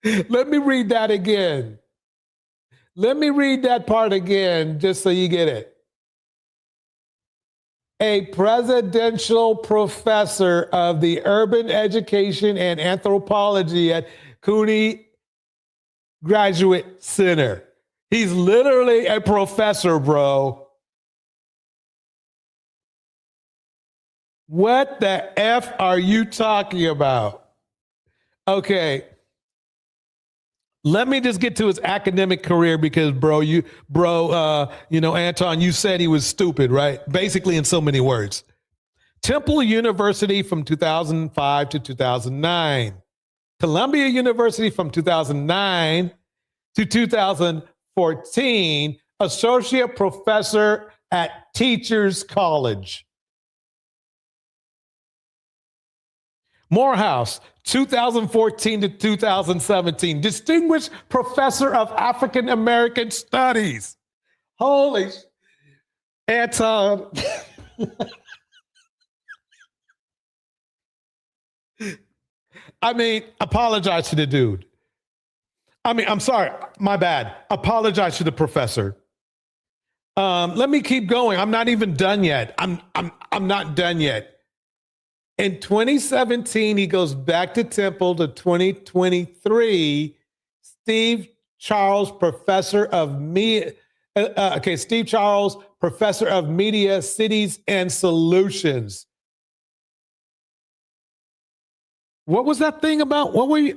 let me read that again. Let me read that part again, just so you get it. A presidential professor of the urban education and anthropology at CUNY Graduate Center. He's literally a professor, bro. What the F are you talking about? Okay. Let me just get to his academic career because, Anton, you said he was stupid, right? Basically, in so many words. Temple University from 2005 to 2009. Columbia University from 2009 to 2014. Associate professor at Teachers College. Morehouse, 2014 to 2017. Distinguished Professor of African American Studies. Holy Anton. I mean, apologize to the dude. I'm sorry, my bad. Apologize to the professor. Let me keep going. I'm not even done yet. I'm not done yet. In 2017, he goes back to Temple to 2023. Steve Charles, Professor of Media, Cities and Solutions. What was that thing about? Bro, you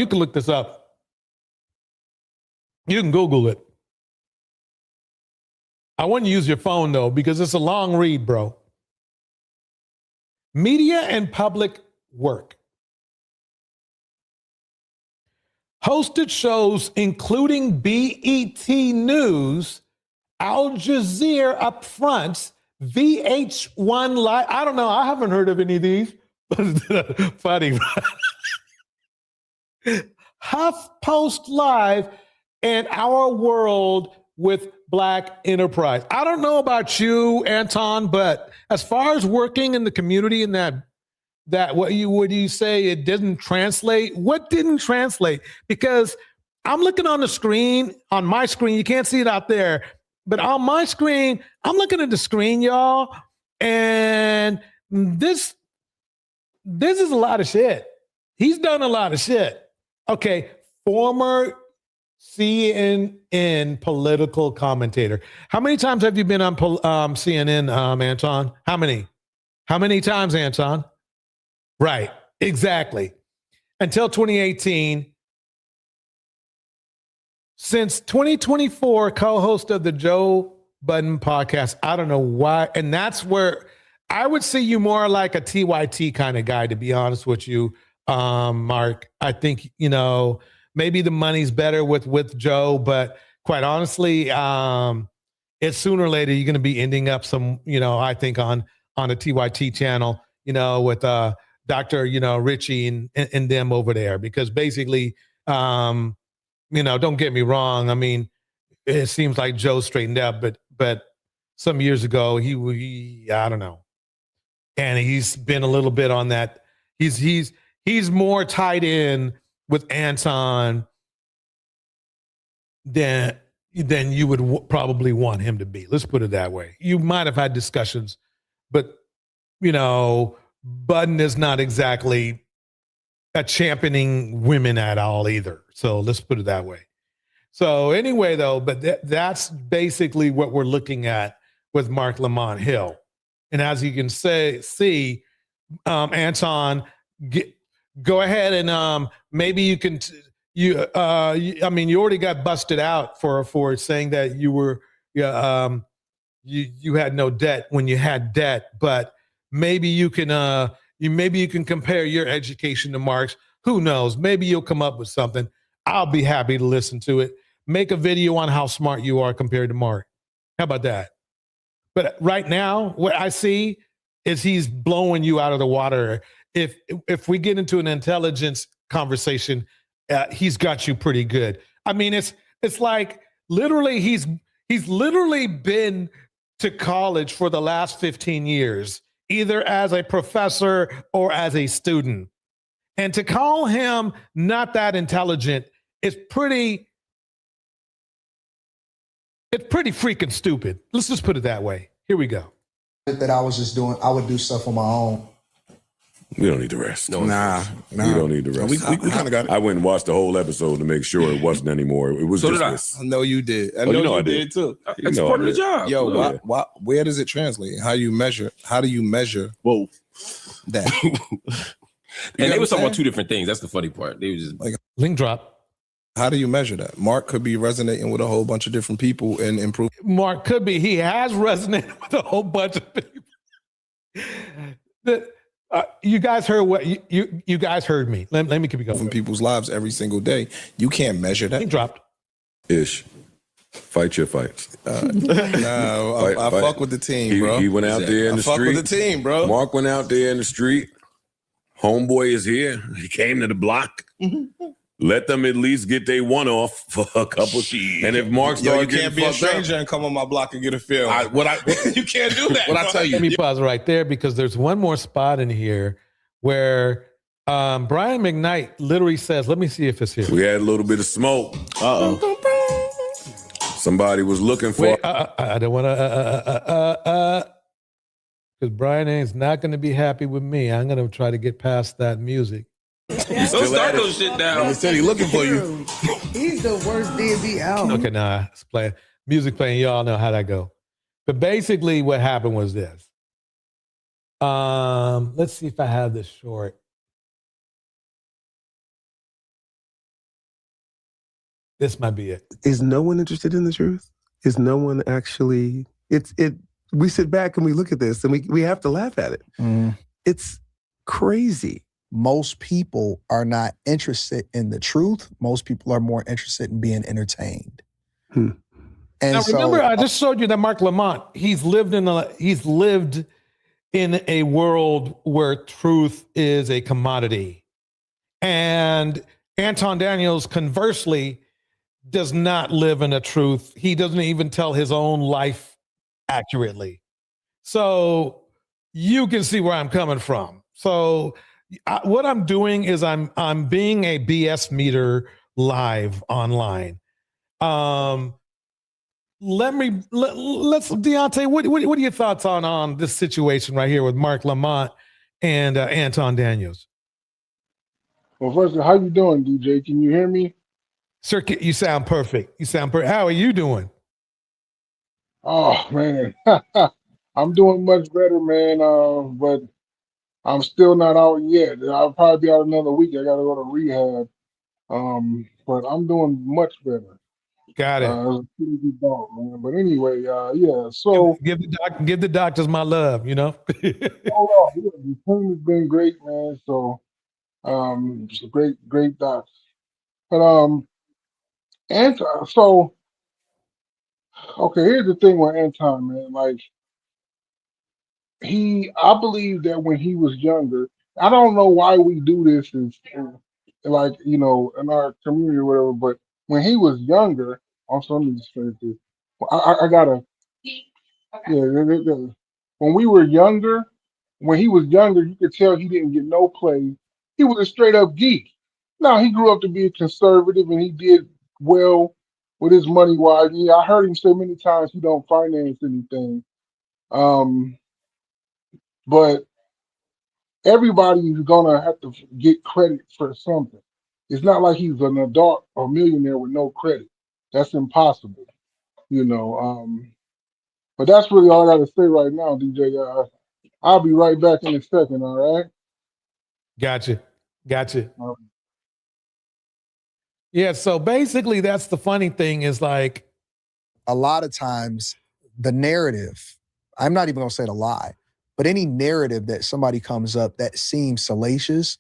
can look this up. You can Google it. I want you to use your phone, though, because it's a long read, bro. Media and public work. Hosted shows including BET News, Al Jazeera Upfront, VH1 Live. I don't know. I haven't heard of any of these. Funny. HuffPost Live and Our World with Black Enterprise. I don't know about you, Anton, but as far as working in the community and that what do you say it didn't translate? What didn't translate? Because I'm looking on the screen, on my screen, you can't see it out there, but on my screen, I'm looking at the screen, y'all, and this is a lot of shit. He's done a lot of shit. Okay, former CNN political commentator. How many times have you been on CNN, Anton? How many? How many times, Anton? Right, exactly. Until 2018. Since 2024, co-host of the Joe Budden podcast. I don't know why. And that's where I would see you more like a TYT kind of guy, to be honest with you, Mark. I think, maybe the money's better with Joe, but quite honestly, it's sooner or later you're going to be ending up I think on a TYT channel, with Dr. Richie and them over there, because basically Don't get me wrong. I mean, it seems like Joe straightened out, but some years ago he I don't know, and he's been a little bit on that. He's more tied in with Anton than you would probably want him to be. Let's put it that way. You might have had discussions, but Budden is not exactly a championing women at all either. So let's put it that way. So anyway, though, but that's basically what we're looking at with Marc Lamont Hill. And as you can see, Anton, go ahead and maybe you can. I mean, you already got busted out for saying that you were you had no debt when you had debt, but maybe you can compare your education to Mark's. Who knows? Maybe you'll come up with something. I'll be happy to listen to it. Make a video on how smart you are compared to Mark. How about that? But right now, what I see is he's blowing you out of the water. If we get into an intelligence conversation, he's got you pretty good. I mean, it's like literally he's literally been to college for the last 15 years, either as a professor or as a student. And to call him not that intelligent is pretty freaking stupid. Let's just put it that way. Here we go. That I was just doing, I would do stuff on my own. We don't need the rest. Nah. We don't need the rest. We kind of got it. I went and watched the whole episode to make sure it wasn't anymore. It was So just did I. this. I know you did. I Oh, know you know you I did. did too. You It's know part I of the did. job. Yo, Yeah. where does it translate? How do you measure? Whoa. That? And they were talking about two different things. That's the funny part. They were just like link drop. How do you measure that? Mark could be resonating with a whole bunch of different people and improve. Mark could be. He has resonated with a whole bunch of people. You guys heard what you guys heard me. Let me keep it going. From people's lives every single day. You can't measure that. He dropped. Ish. Fight your fights. No, I fuck with the team, bro. He went out there in the street. I fuck with the team, bro. Mark went out there in the street. Homeboy is here. He came to the block. Let them at least get their one off for a couple. And if Mark Yo, started you can't be a stranger and come on my block and get a feel. You can't do that. What I tell you? Let me pause right there because there's one more spot in here where Brian McKnight literally says, let me see if it's here. We had a little bit of smoke. Somebody was looking for. Wait, I don't want to, because Brian is not going to be happy with me. I'm going to try to get past that music. Don't start those shit down. He said he looking for you. He's the worst DB out. Okay, nah, it's playing music playing. Y'all know how that go. But basically, what happened was this. Let's see if I have this short. This might be it. Is no one interested in the truth? Is no one actually? We sit back and we look at this and we have to laugh at it. It's crazy. Most people are not interested in the truth. Most people are more interested in being entertained. And now remember, I just showed you that Marc Lamont, he's lived in a world where truth is a commodity. And Anton Daniels, conversely, does not live in a truth. He doesn't even tell his own life accurately. So you can see where I'm coming from. So what I'm doing is I'm being a BS meter live online. Let's Deontay, what are your thoughts on this situation right here with Marc Lamont and Anton Daniels? Well, first, how you doing, DJ? Can you hear me? Sir, you sound perfect. You sound perfect. How are you doing? Oh man, I'm doing much better, man. But I'm still not out yet. I'll probably be out another week. I got to go to rehab. But I'm doing much better. Got it. It was a pretty good dog, man. But anyway, yeah. So give the doctors my love. You know. Yeah, the team has been great, man. So it's a great docs. But Anton. So okay, here's the thing with Anton, man. Like I believe that when he was younger, I don't know why we do this, like in our community or whatever, but when he was younger, also let me just finish this. I gotta when we were younger, when he was younger, you could tell he didn't get no play. He was a straight up geek. Now he grew up to be a conservative and he did well with his money wise. Yeah, I heard him say many times he don't finance anything. But everybody is gonna have to get credit for something. It's not like he's an adult or millionaire with no credit. That's impossible, you know. But that's really all I gotta say right now, DJ. I'll be right back in a second. All right. Gotcha. Um, Yeah. So basically, that's the funny thing is like, a lot of times the narrative, I'm not even going to say the lie, but any narrative that somebody comes up that seems salacious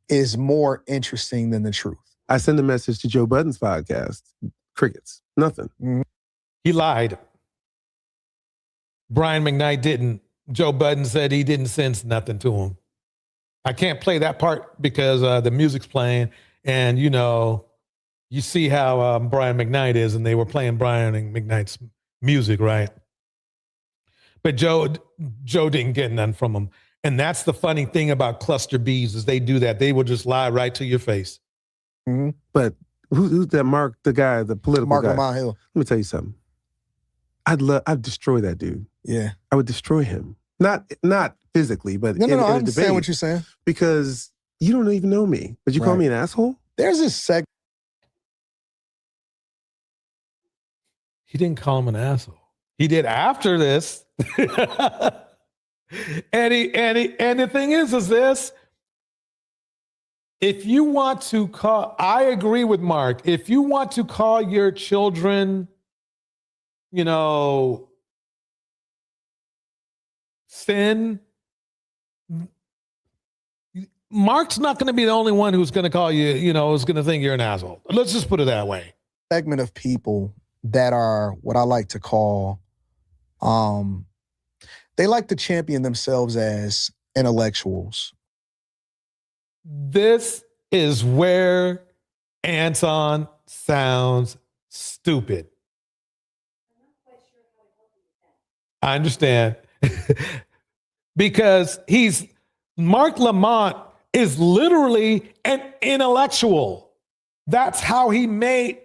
is more interesting than the truth. I send a message to Joe Budden's podcast. Crickets. Nothing. he lied. Brian McKnight didn't. Joe Budden said he didn't sense nothing to him. I can't play that part because the music's playing, and you see how Brian McKnight is, and they were playing Brian and McKnight's music, right? But Joe didn't get none from him. And that's the funny thing about cluster Bs is they do that. They will just lie right to your face. Mm-hmm. But who's that Mark, the guy, the political Marc guy? Lamont Hill. Let me tell you something. I'd destroy that dude. Yeah. I would destroy him. Not physically, but No, in I a understand debate. what you're saying. Because you don't even know me, but you call Right. me an asshole? There's this segment. He didn't call him an asshole. He did after this. and the thing is this, if you want to call, I agree with Mark, if you want to call your children, sin, Mark's not going to be the only one who's going to call you, who's going to think you're an asshole. Let's just put it that way. Segment of people that are what I like to call, they like to champion themselves as intellectuals. This is where Anton sounds stupid. I understand. Because Marc Lamont is literally an intellectual. That's how he made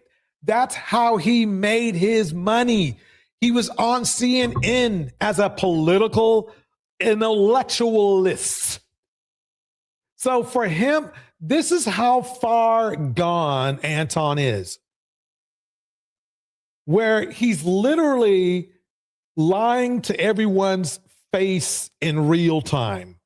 his money. He was on CNN as a political intellectualist. So for him, this is how far gone Anton is, where he's literally lying to everyone's face in real time.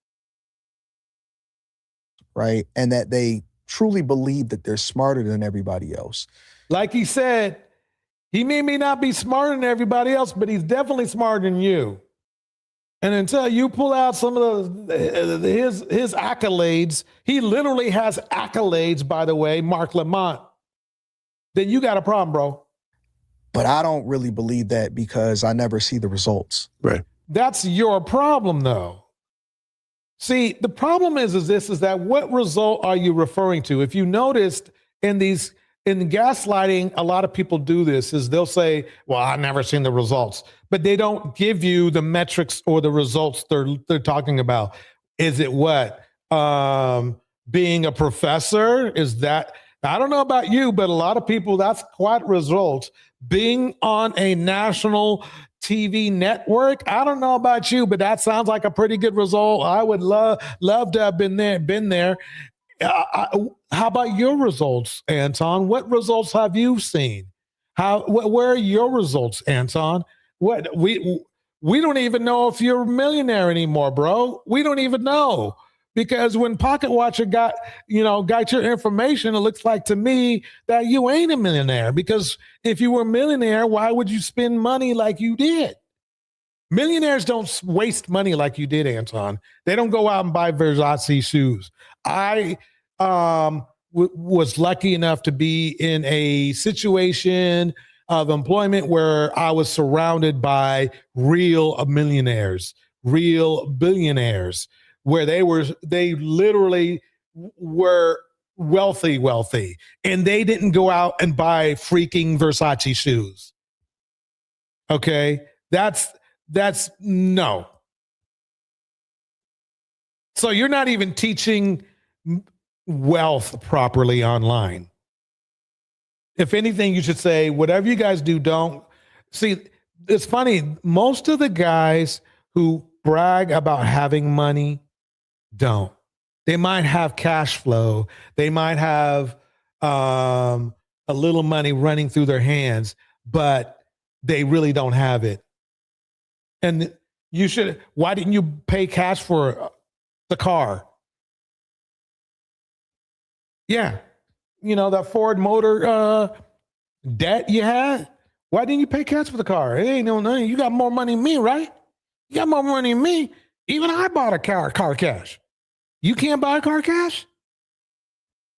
Right? And that they truly believe that they're smarter than everybody else. Like he said, he may not be smarter than everybody else, but he's definitely smarter than you. And until you pull out some of his accolades, he literally has accolades, by the way, Marc Lamont, then you got a problem, bro. But I don't really believe that because I never see the results. Right. That's your problem, though. See, the problem is that what result are you referring to? If you noticed in gaslighting, a lot of people do this, is they'll say, well, I've never seen the results, but they don't give you the metrics or the results they're talking about. Is it what? Being a professor? Is that, I don't know about you, but a lot of people, that's quite results. Being on a national TV network, I don't know about you, but that sounds like a pretty good result. I would love to have been there. How about your results, Anton? What results have you seen? Where are your results, Anton? What we don't even know if you're a millionaire anymore, bro. We don't even know. Because when Pocket Watcher got your information, it looks like to me that you ain't a millionaire. Because if you were a millionaire, why would you spend money like you did? Millionaires don't waste money like you did, Anton. They don't go out and buy Versace shoes. I was lucky enough to be in a situation of employment where I was surrounded by real millionaires, real billionaires, where they literally were wealthy, and they didn't go out and buy freaking Versace shoes. Okay, that's no. So you're not even teaching wealth properly online. If anything, you should say, whatever you guys do, don't see. It's funny. Most of the guys who brag about having money don't. They might have cash flow. They might have a little money running through their hands, but they really don't have it. And you should. Why didn't you pay cash for the car? Yeah. That Ford Motor debt you had. Why didn't you pay cash for the car? It ain't no nothing. You got more money than me, right? You got more money than me. Even I bought a car cash. You can't buy a car cash?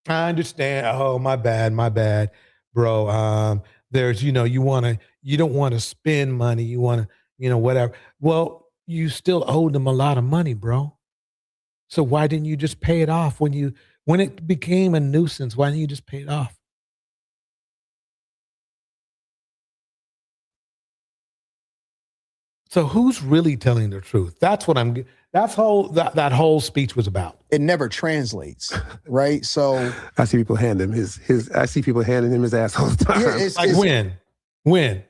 I understand. Oh, my bad, bro. There's, you don't want to spend money. You want to, whatever. Well, you still owed them a lot of money, bro. So why didn't you just pay it off when it became a nuisance? Why didn't you just pay it off? So who's really telling the truth? That's what that whole speech was about. It never translates, right? So I see people hand him I see people handing him his ass all the time. Yeah, like when?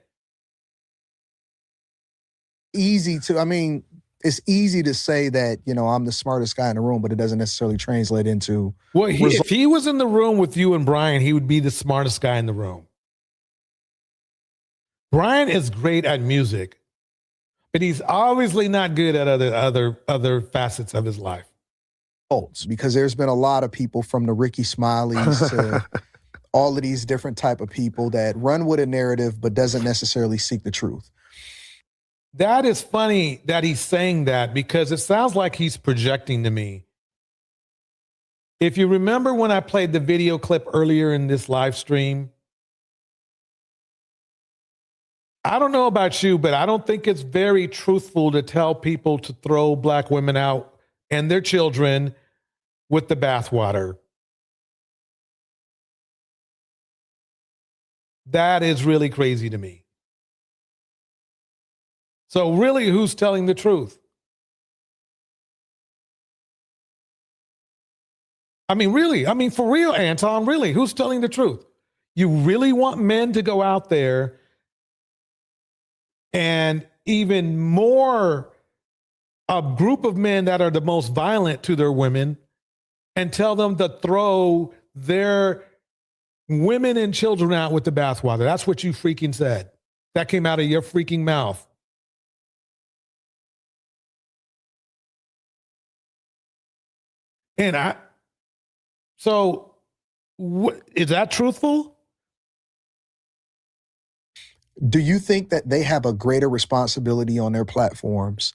It's easy to say that, I'm the smartest guy in the room, but it doesn't necessarily translate into. Well, if he was in the room with you and Brian, he would be the smartest guy in the room. Brian is great at music, but he's obviously not good at other facets of his life. Because there's been a lot of people from the Ricky Smileys to all of these different type of people that run with a narrative but doesn't necessarily seek the truth. That is funny that he's saying that, because it sounds like he's projecting to me. If you remember when I played the video clip earlier in this live stream, I don't know about you, but I don't think it's very truthful to tell people to throw black women out and their children with the bathwater. That is really crazy to me. So really, who's telling the truth? For real, Anton, really, who's telling the truth? You really want men to go out there and even more a group of men that are the most violent to their women and tell them to throw their women and children out with the bathwater. That's what you freaking said. That came out of your freaking mouth. And is that truthful? Do you think that they have a greater responsibility on their platforms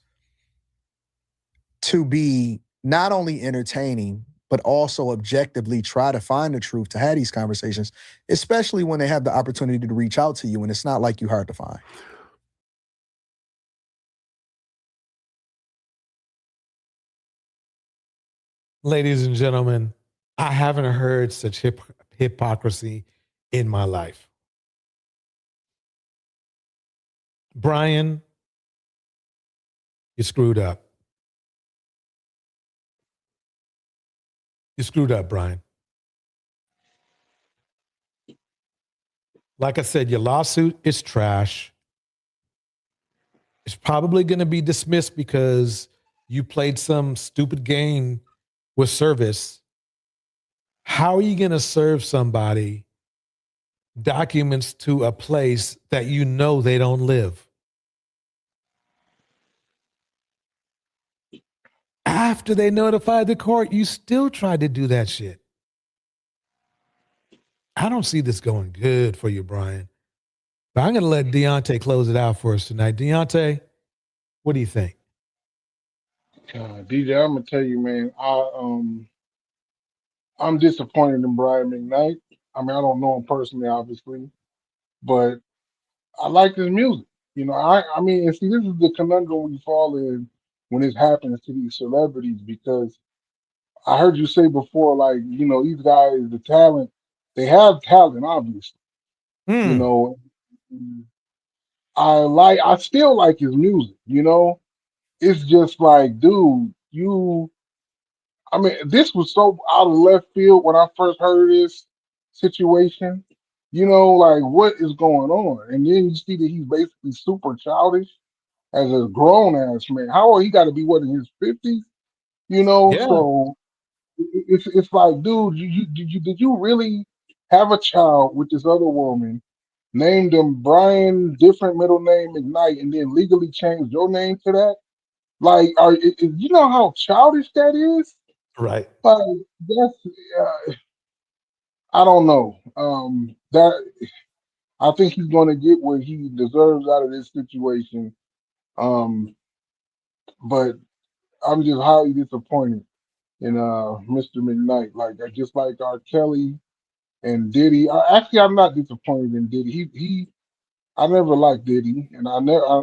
to be not only entertaining, but also objectively try to find the truth, to have these conversations, especially when they have the opportunity to reach out to you and it's not like you hard to find? Ladies and gentlemen, I haven't heard such hypocrisy in my life. Brian, you screwed up. You screwed up, Brian. Like I said, your lawsuit is trash. It's probably going to be dismissed because you played some stupid game with service. How are you going to serve somebody documents to a place that you know they don't live? After they notified the court, you still tried to do that shit. I don't see this going good for you, Brian. But I'm going to let Deontay close it out for us tonight. Deontay, what do you think? DJ, I'm gonna tell you, man. I'm disappointed in Brian McKnight. I don't know him personally, obviously, but I like his music. And see, this is the conundrum we fall in when this happens to these celebrities, because I heard you say before, like, you know, these guys, the talent, they have talent, obviously. You Hmm. know, I still like his music, you know? It's just like, dude, I mean, this was so out of left field when I first heard this situation. You know, like, what is going on? And then you see that he's basically super childish as a grown ass man. How old he got to be? What, in his 50s? You know, Yeah. so it's like, dude, did you really have a child with this other woman, named him Brian, different middle name McKnight, and then legally changed your name to that? Like, you know how childish that is? Right. Like, that's I don't know. That I think he's going to get what he deserves out of this situation. Um, but I'm just highly disappointed in Mr. McKnight. Like, I just like R. Kelly and Diddy. Actually, I'm not disappointed in Diddy. I never liked Diddy, and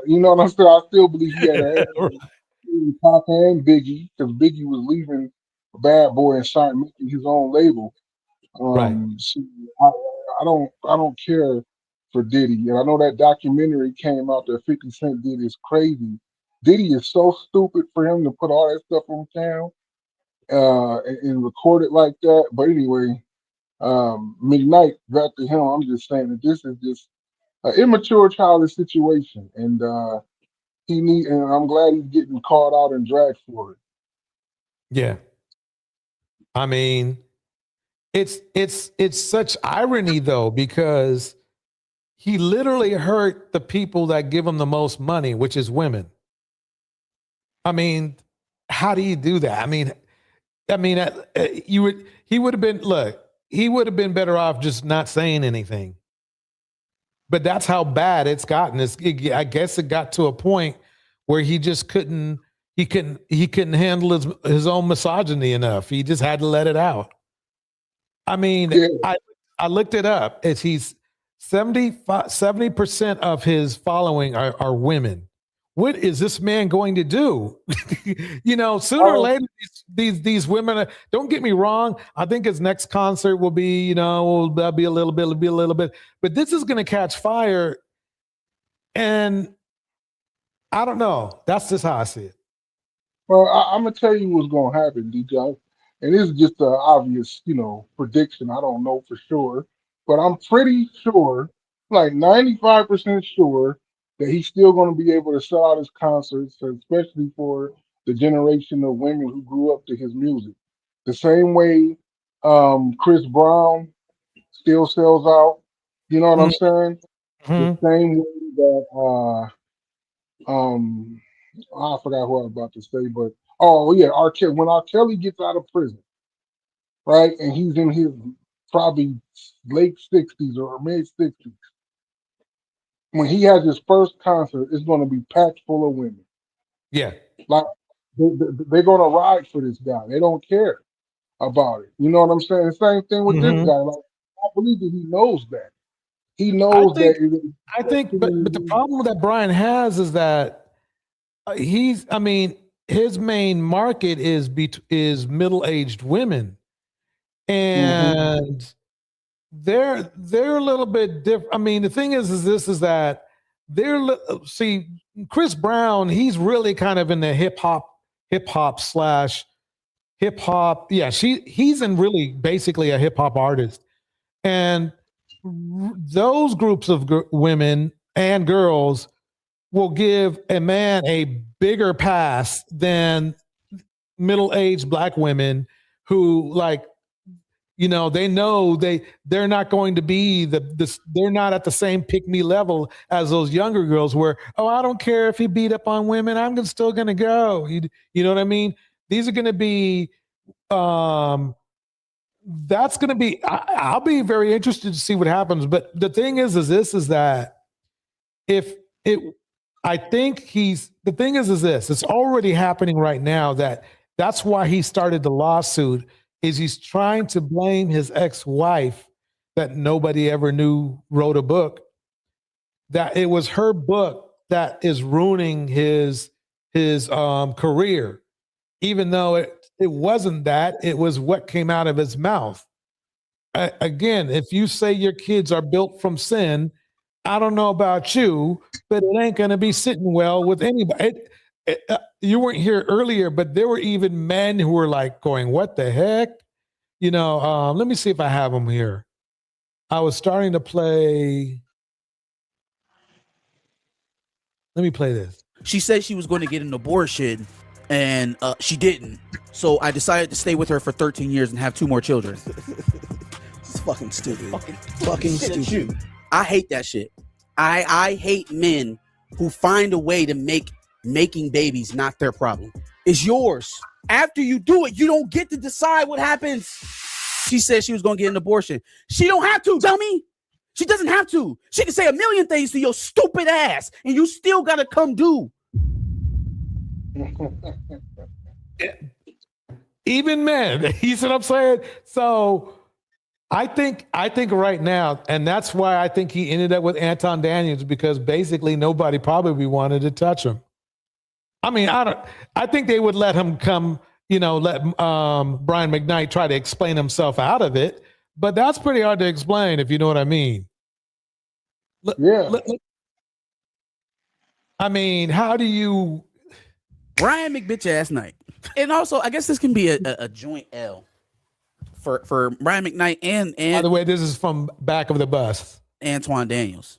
you know what I'm saying. I still believe he had a hand in Pop and Biggie, because Biggie was leaving Bad Boy and starting making his own label. Right. So I don't care for Diddy, and I know that documentary came out that 50 Cent did is crazy. Diddy is so stupid for him to put all that stuff on town and record it like that. But anyway, McKnight, back to him. I'm just saying that this is just an immature, childish situation, and and I'm glad he's getting called out and dragged for it. Yeah. I mean, it's such irony though, because he literally hurt the people that give him the most money, which is women. I mean, how do you do that? He would have been, look, he would have been better off just not saying anything. But that's how bad it's gotten. I guess it got to a point where he just he couldn't handle his own misogyny enough. He just had to let it out. I mean, Yeah. I looked it up. He's 70% of his following are women. What is this man going to do? You know, sooner or later, these women. Don't get me wrong. I think his next concert will be, you know, that'll be a little bit. But this is going to catch fire, and I don't know. That's just how I see it. Well, I'm gonna tell you what's gonna happen, DJ, and this is just an obvious, you know, prediction. I don't know for sure, but I'm pretty sure, like 95% sure, that he's still gonna be able to sell out his concerts, especially for the generation of women who grew up to his music. The same way Chris Brown still sells out. You know what I'm saying? The Mhm. same way that I forgot what I was about to say, but oh yeah, R. Kelly. When R. Kelly gets out of prison, right, and he's in his probably late 60s or mid 60s, when he has his first concert, it's going to be packed full of women. Yeah. Like they're going to ride for this guy. They don't care about it. You know what I'm saying? The same thing with this Mhm. guy. Like I believe that he knows that. He I knows think, that. but the problem that Brian has is that I mean, his main market is middle-aged women, Mhm. and they're a little bit different. I mean, the thing is that see, Chris Brown, he's really kind of in the hip hop slash hip hop. Yeah, he's in really basically a hip hop artist, and those groups of women and girls will give a man a bigger pass than middle-aged black women who, like, you know, they know they're not going to be they're not at the same pick me level as those younger girls where, oh, I don't care if he beat up on women, I'm still gonna go. You know what I mean? These are gonna be that's gonna be I'll be very interested to see what happens. But the thing is that if it I think the thing is this, it's already happening right now, that's why he started the lawsuit, is he's trying to blame his ex-wife that nobody ever knew wrote a book, that it was her book that is ruining his career, even though It wasn't that. It was what came out of his mouth. Again, if you say your kids are built from sin, I don't know about you, but it ain't going to be sitting well with anybody. You weren't here earlier, but there were even men who were like going, "What the heck?" Let me see if I have them here. I was starting to play. Let me play this. She said she was going to get an abortion, and she didn't. So I decided to stay with her for 13 years and have 2 more children. It's fucking stupid. Fucking stupid. I hate that shit. I hate men who find a way to make making babies not their problem. It's yours. After you do it, you don't get to decide what happens. She said she was going to get an abortion. She don't have to, dummy. She doesn't have to. She can say a million things to your stupid ass, and you still got to come do. Even men, you see what I'm saying? So I think right now, and that's why I think he ended up with Anton Daniels, because basically nobody probably wanted to touch him. I mean, I think they would let him come, let Brian McKnight try to explain himself out of it, but that's pretty hard to explain, if you know what I mean. I mean, how do you... Brian McBitch ass night. And also, I guess this can be a joint L for Brian McKnight and By the way, this is from back of the bus. Antoine Daniels.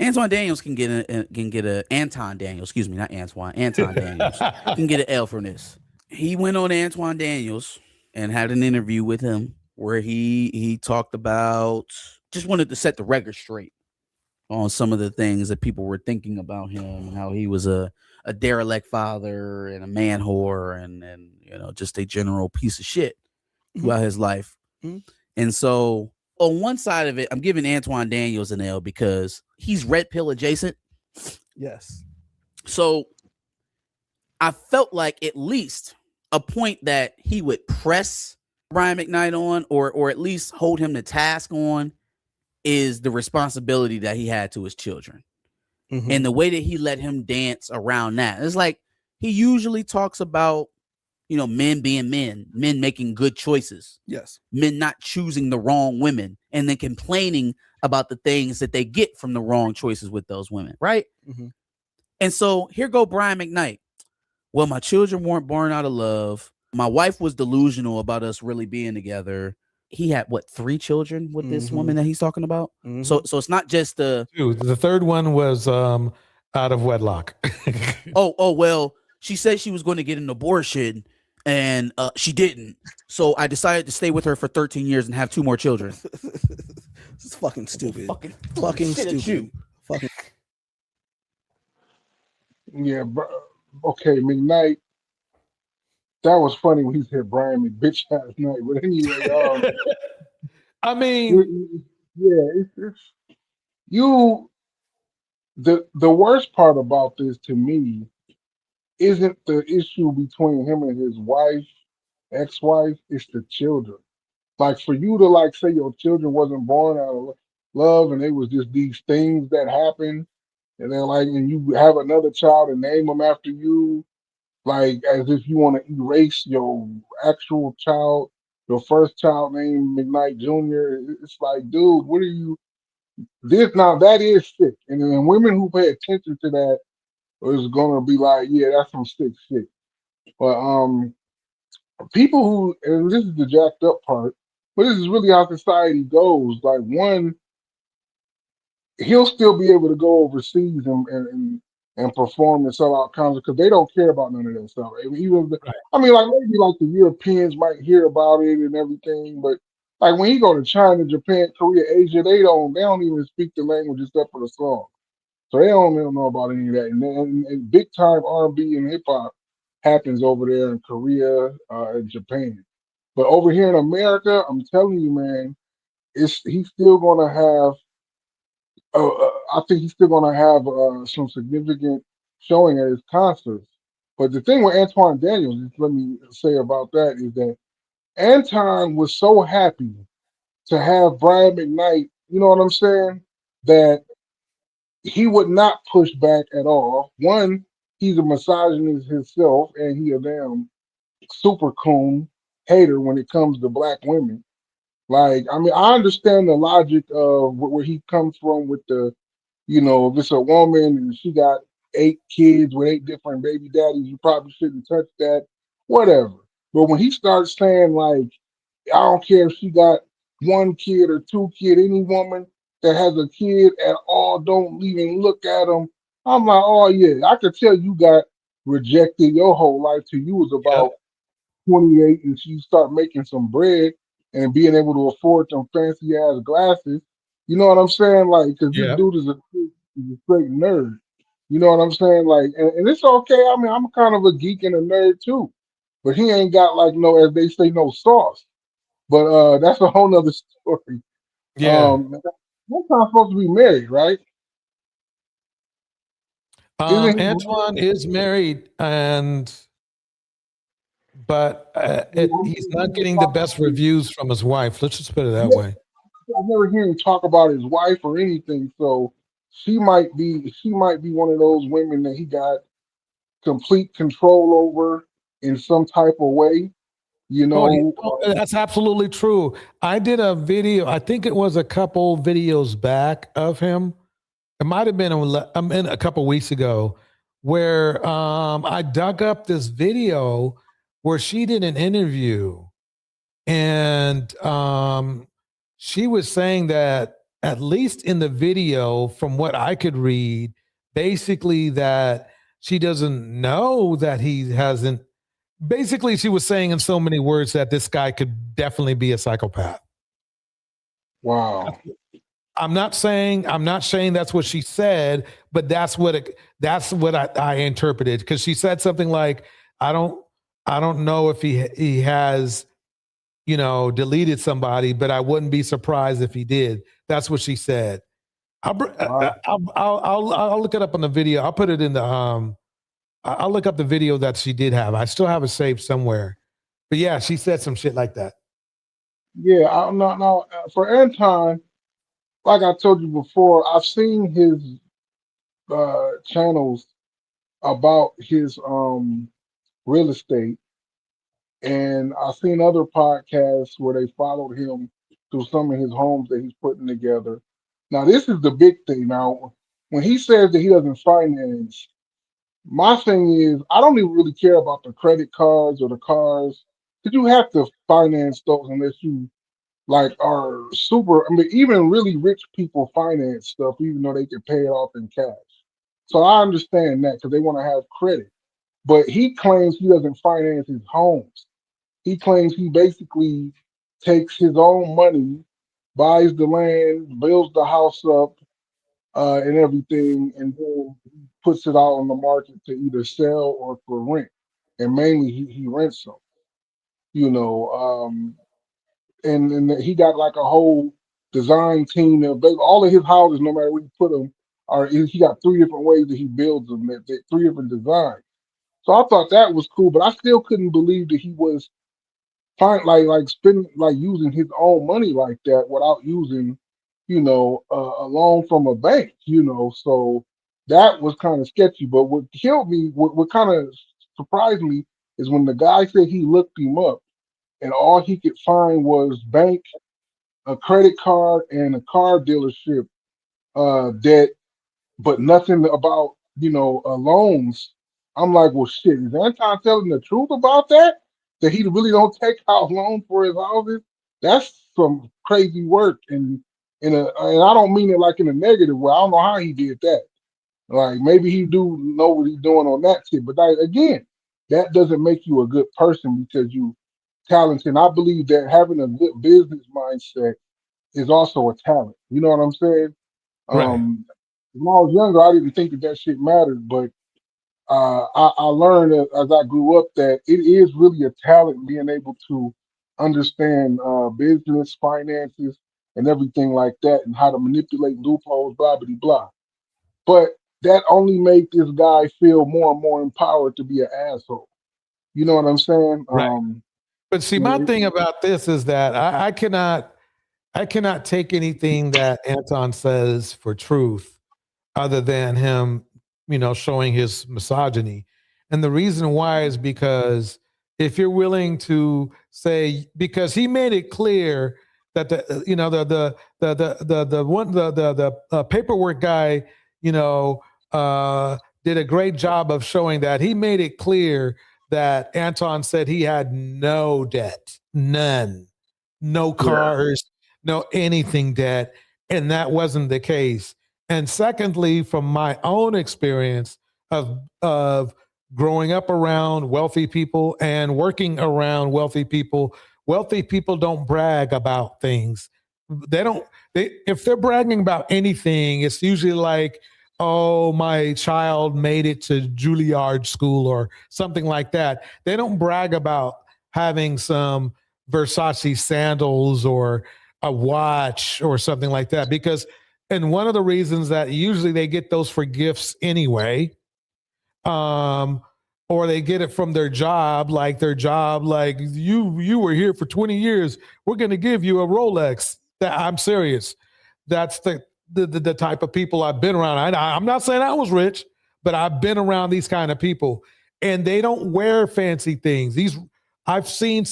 Antoine Daniels can get a Anton Daniels, excuse me, not Antoine. Anton Daniels can get an L from this. He went on Antoine Daniels and had an interview with him where he talked about, just wanted to set the record straight on some of the things that people were thinking about him and how he was a derelict father and a man whore and just a general piece of shit throughout his life. And so on one side of it, I'm giving Antoine Daniels an L because he's red pill adjacent. Yes. So I felt like at least a point that he would press Brian McKnight on or at least hold him to task on is the responsibility that he had to his children. And the way that he let him dance around that. It's like he usually talks about, men being men making good choices. Yes. Men not choosing the wrong women and then complaining about the things that they get from the wrong choices with those women. Right. And so here go Brian McKnight. Well, my children weren't born out of love. My wife was delusional about us really being together. He had 3 children with this woman that he's talking about. So it's not just the 2. The third one was out of wedlock. well, she said she was going to get an abortion and she didn't. So I decided to stay with her for 13 years and have 2 more children. It's fucking stupid. Fucking stupid. Fucking. Yeah, okay, McKnight. That was funny when he said Brian McBitch last night. But anyway, I mean, it's the worst part about this to me isn't the issue between him and his wife, ex-wife, it's the children. Like for you to say your children wasn't born out of love and it was just these things that happen, and then and you have another child and name them after you. Like as if you want to erase your actual child, your first child named McKnight Jr. It's like, dude, what are you? Now that is sick, and then women who pay attention to that is gonna be like, yeah, that's some sick shit. But people who, and this is the jacked up part, but this is really how society goes. Like one, he'll still be able to go overseas and perform and sell out concerts because they don't care about none of that stuff. I mean, maybe the Europeans might hear about it and everything, but like when he go to China, Japan, Korea, Asia, they don't even speak the language except for the song, so they don't know about any of that. And big time R&B and hip hop happens over there in Korea and Japan, but over here in America, I'm telling you, man, he's still gonna have. I think he's still going to have some significant showing at his concerts. But the thing with Antoine Daniels, let me say about that, is that Anton was so happy to have Brian McKnight, you know what I'm saying, that he would not push back at all. One, he's a misogynist himself, and he a damn super coon hater when it comes to black women. Like, I mean, I understand the logic of where he comes from with the, if it's a woman and she got 8 kids with 8 different baby daddies, you probably shouldn't touch that, whatever. But when he starts saying, like, I don't care if she got 1 kid or 2 kid, any woman that has a kid at all, don't even look at them. I'm like, oh, yeah, I could tell you got rejected your whole life till you was about 28 and you start making some bread and being able to afford them fancy ass glasses. You know what I'm saying? Like, because this Yeah. dude is he's a straight nerd. You know what I'm saying? Like, and it's okay. I mean, I'm kind of a geek and a nerd too, but he ain't got like no, as they say, no sauce. But that's a whole nother story. Yeah. One time supposed to be married, right? Isn't he? Antoine is married, but he's not getting the best reviews from his wife. Let's just put it that way. I never hear him talk about his wife or anything. So she might be one of those women that he got complete control over in some type of way. You know, That's absolutely true. I did a video, I think it was a couple videos back of him. It might have been a couple weeks ago where I dug up this video where she did an interview and she was saying that, at least in the video, from what I could read, basically that she doesn't know that he hasn't. Basically, she was saying in so many words that this guy could definitely be a psychopath. Wow. I'm not saying that's what she said, but that's what I interpreted, because she said something like, I don't know if he has, deleted somebody, but I wouldn't be surprised if he did. That's what she said. I'll look it up on the video. I'll put it in the I'll look up the video that she did have. I still have it saved somewhere. But yeah, she said some shit like that. Yeah, I'm not now for Anton. Like I told you before, I've seen his channels about his real estate, and I've seen other podcasts where they followed him through some of his homes that he's putting together. Now, this is the big thing. Now, when he says that he doesn't finance, my thing is I don't even really care about the credit cards or the cars, because you have to finance those unless you like are super. I mean, even really rich people finance stuff, even though they can pay it off in cash. So I understand that because they want to have credit. But he claims he doesn't finance his homes. He claims he basically takes his own money, buys the land, builds the house up, and everything, and then puts it out on the market to either sell or for rent. And mainly he rents them, you know. And he got like a whole design team. All of his houses, no matter where you put them, he got 3 different ways that he builds them. That 3 different designs. So I thought that was cool, but I still couldn't believe that he was like spending like using his own money like that without using, a loan from a bank. So that was kind of sketchy. But what killed me, what kind of surprised me, is when the guy said he looked him up and all he could find was bank, a credit card, and a car dealership debt, but nothing about loans. I'm like, well, shit, is Anton telling the truth about that? That he really don't take out loans for his houses? That's some crazy work, and I don't mean it like in a negative way. I don't know how he did that. Like maybe he do know what he's doing on that shit, but again, that doesn't make you a good person because you talented. And I believe that having a good business mindset is also a talent. You know what I'm saying? Right. When I was younger, I didn't think that shit mattered, but I learned as I grew up that it is really a talent being able to understand business, finances, and everything like that, and how to manipulate loopholes, blah blah blah. But that only made this guy feel more and more empowered to be an asshole. You know what I'm saying? Right. But see, my thing about this is that I cannot take anything that Anton says for truth other than him, showing his misogyny. And the reason why is because if you're willing to say, because he made it clear that the paperwork guy, did a great job of showing that. He made it clear that Anton said he had no debt, none, no cars, no anything debt, and that wasn't the case. And secondly, from my own experience of growing up around wealthy people and working around wealthy people don't brag about things. If they're bragging about anything, it's usually like, oh, my child made it to Juilliard school or something like that. They don't brag about having some Versace sandals or a watch or something like that, because, and one of the reasons that usually they get those for gifts anyway, or they get it from their job, like you were here for 20 years, we're going to give you a Rolex. I'm serious. That's the type of people I've been around. I'm not saying I was rich, but I've been around these kind of people, and they don't wear fancy things. I've seen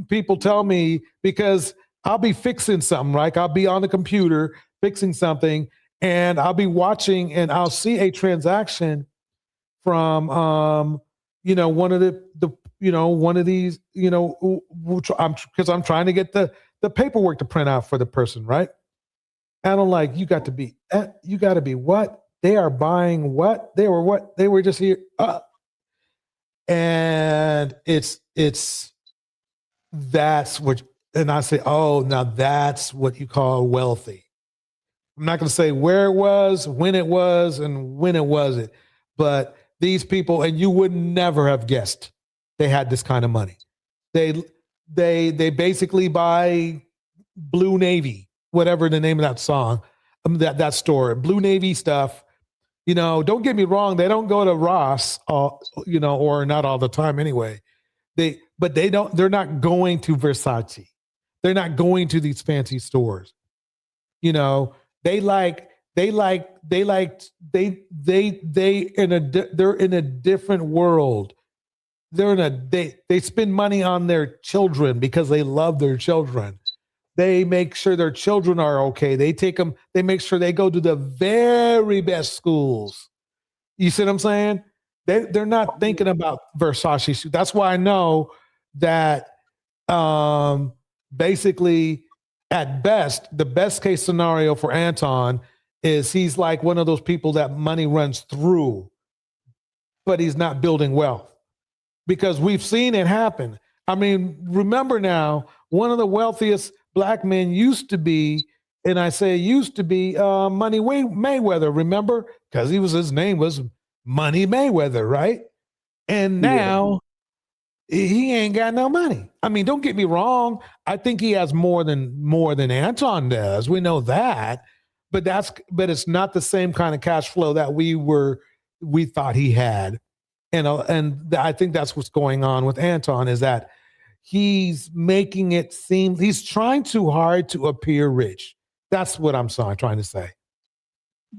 people tell me, because I'll be fixing something, right? I'll be on the computer fixing something, and I'll be watching, and I'll see a transaction from one of one of these, because I'm trying to get the paperwork to print out for the person, right? And I'm like, you got to be what? They are buying what? They were just here. And that's what, and I say, oh, now that's what you call wealthy. I'm not going to say where it was, when it was, and when it wasn't, but these people, and you would never have guessed they had this kind of money. They basically buy Blue Navy, whatever the name of that song, that store, Blue Navy stuff. Don't get me wrong, they don't go to Ross, or not all the time anyway. They're not going to Versace. They're not going to these fancy stores. They're in a different world. They spend money on their children because they love their children. They make sure their children are okay. They make sure they go to the very best schools. You see what I'm saying? They're not thinking about Versace. That's why I know that basically, at best, the best case scenario for Anton is he's like one of those people that money runs through, but he's not building wealth, because we've seen it happen. I mean, remember now, one of the wealthiest black men used to be, and I say used to be, Money Mayweather, remember? Because his name was Money Mayweather, right? And now he ain't got no money. I mean, don't get me wrong. I think he has more than Anton does. We know that, but it's not the same kind of cash flow that we thought he had. And I think that's what's going on with Anton, is that he's making it seem he's trying too hard to appear rich. That's what I'm trying to say.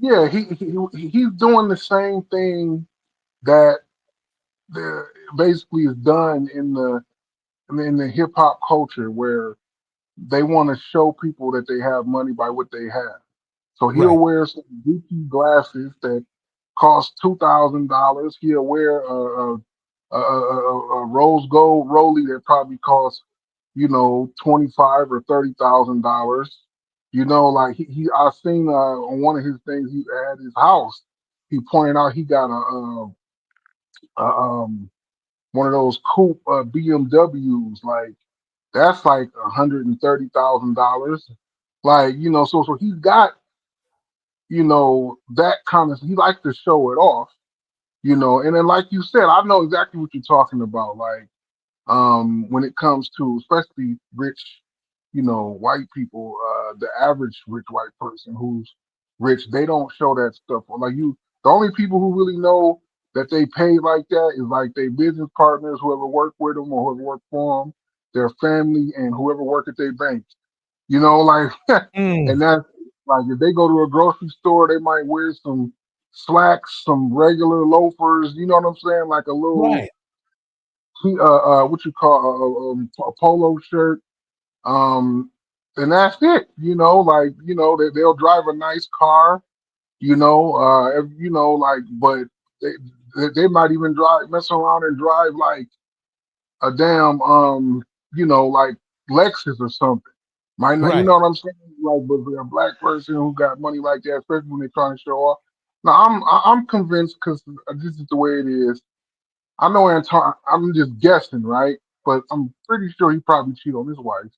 Yeah, he's doing the same thing that basically is done in the hip hop culture, where they want to show people that they have money by what they have. So he'll wear some Gucci glasses that cost $2,000. He'll wear a rose gold Rollie that probably costs, $25,000 or $30,000. Like I seen on one of his things, he at his house, he pointed out he got one of those coupe BMWs, like that's like $130,000. Like, so he's got, that kind of, he likes to show it off, and then like you said, I know exactly what you're talking about. Like, when it comes to especially rich, white people, the average rich white person who's rich, they don't show that stuff. Like the only people who really know that they pay like that is like their business partners, whoever work with them or whoever work for them, their family, and whoever work at their bank. Like, and that's like if they go to a grocery store, they might wear some slacks, some regular loafers. You know what I'm saying? Like a little, what you call a polo shirt, and that's it. They'll drive a nice car. But they might even mess around and drive like a damn like Lexus or something. Might not, you Right. know what I'm saying? Like, but for a black person who got money like that, especially when they're trying to show off. Now, I'm convinced because this is the way it is. I know Anton. I'm just guessing, right? But I'm pretty sure he probably cheated on his wife,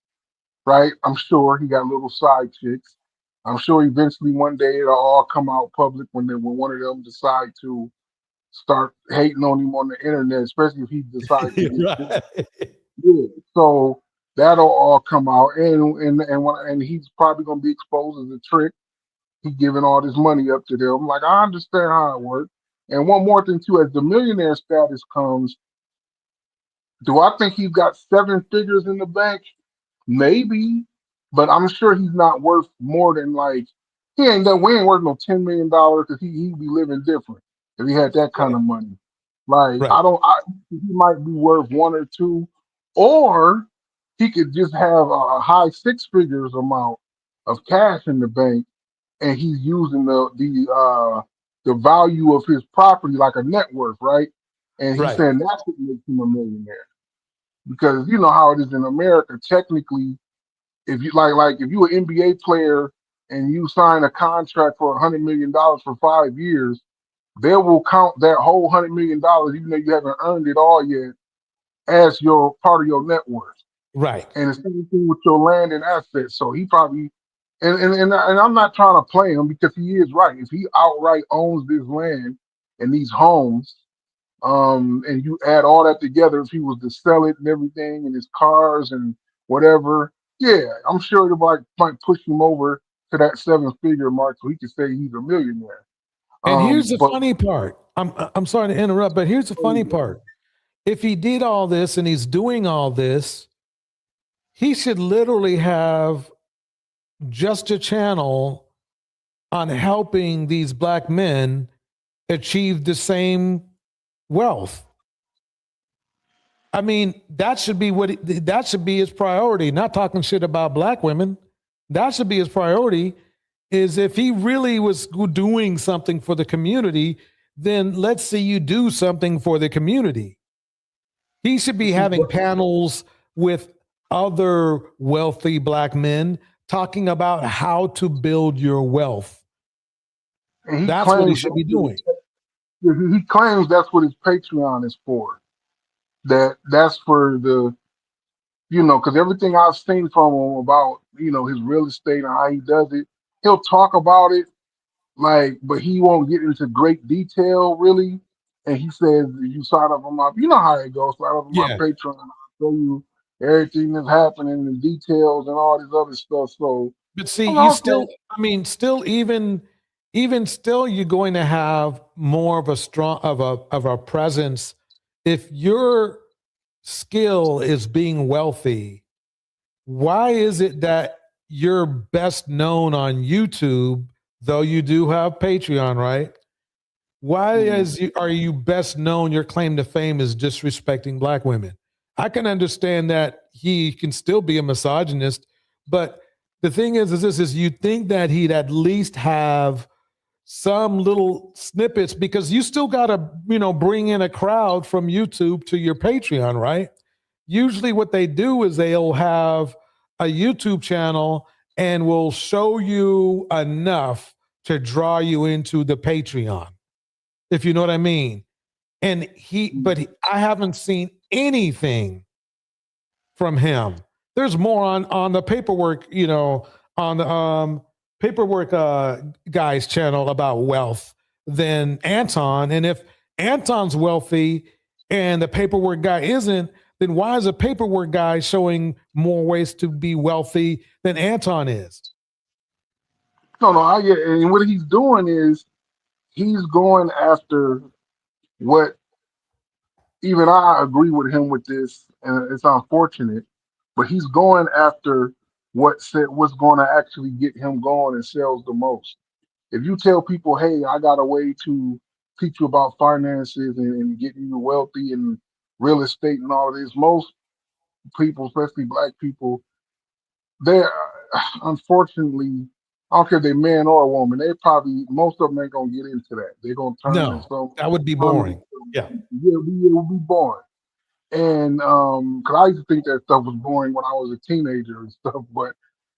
right? I'm sure he got little side chicks. I'm sure eventually one day it'll all come out public when one of them decide to start hating on him on the internet, especially if he decides to get Right. yeah. So that'll all come out, and he's probably gonna be exposed as a trick. He giving all this money up to them. Like I understand how it works. And one more thing too, as the millionaire status comes, do I think he's got seven figures in the bank? Maybe, but I'm sure he's not worth more than like we ain't worth no $10 million because he'd be living different if he had that kind of money. Like Right. he might be worth one or two, or he could just have a high six figures amount of cash in the bank, and he's using the value of his property like a net worth, right? And he's Right. saying that's what makes him a millionaire because you know how it is in America. Technically, if you like if you an NBA player and you sign a contract for $100 million for 5 years, they will count that whole $100 million, even though you haven't earned it all yet, as your part of your net worth. Right. And the same thing with your land and assets. So he probably and I'm not trying to play him because he is right. If he outright owns this land and these homes, and you add all that together, if he was to sell it and everything, and his cars and whatever, yeah, I'm sure it might push him over to that seven-figure mark, so he could say he's a millionaire. And here's the But funny part. I'm sorry to interrupt, but here's the funny part. If he did all this and he's doing all this, he should literally have just a channel on helping these black men achieve the same wealth. I mean, that should be that should be his priority. Not talking shit about black women. That should be his priority. Is if he really was doing something for the community, then let's see you do something for the community. He should be having panels with other wealthy black men talking about how to build your wealth. and he That's what he claims should be doing. he claims that's what his Patreon is for. That's for the because everything I've seen from him about his real estate and how he does it, he'll talk about it but he won't get into great detail really. And he says, if you sign up on my, you know how it goes, sign up on my Yeah. Patreon, I'll show you everything that's happening, the details and all this other stuff. So, But see, I'm you like, still, okay. I mean, still even still, you're going to have more of a strong of a presence if your skill is being wealthy. Why is it that you're best known on YouTube, though you do have Patreon, right? Why are you best known? Your claim to fame is disrespecting black women. I can understand that he can still be a misogynist, but the thing is this is you think that he'd at least have some little snippets because you still got to, bring in a crowd from YouTube to your Patreon, right? Usually what they do is they'll have a YouTube channel and will show you enough to draw you into the Patreon, if you know what I mean. And I haven't seen anything from him. There's more on the paperwork, on the paperwork guy's channel about wealth than Anton. And if Anton's wealthy and the paperwork guy isn't, then why is a paperwork guy showing more ways to be wealthy than Anton is? No, I get it. And what he's doing is he's going after what even I agree with him with this, and it's unfortunate, but he's going after what's going to actually get him going and sells the most. If you tell people, hey, I got a way to teach you about finances and getting you wealthy and real estate and all of this. Most people, especially black people, they're unfortunately, I don't care if they're man or a woman, they probably most of them ain't gonna get into that. They're gonna turn to No, some that would be boring. Yeah. yeah, it will be boring. And because I used to think that stuff was boring when I was a teenager and stuff, but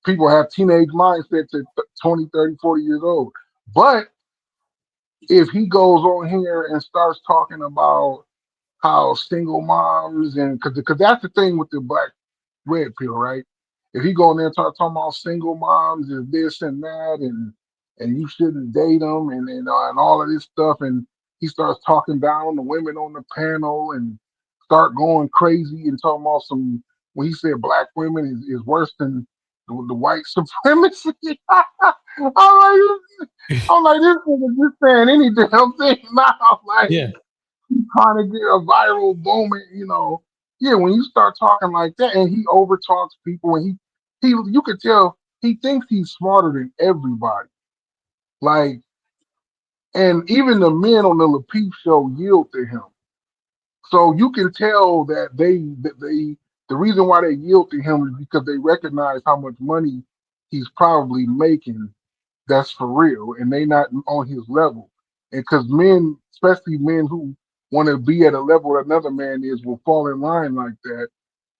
people have teenage mindsets at 20, 30, 40 years old. But if he goes on here and starts talking about how single moms and because that's the thing with the black red pill, right? If he go in there and start talking about single moms and this and that and you shouldn't date them and all of this stuff, and he starts talking down on the women on the panel and start going crazy and talking about some when he said black women is worse than the white supremacy. I'm like, this nigga just saying any damn thing now. Like, Yeah. trying to get a viral moment, you know. Yeah, when you start talking like that and he overtalks people and he you could tell he thinks he's smarter than everybody. Like, and even the men on the Lapeef show yield to him. So you can tell that they the reason why they yield to him is because they recognize how much money he's probably making that's for real and they not on his level. And because men, especially men who want to be at a level that another man is, will fall in line like that,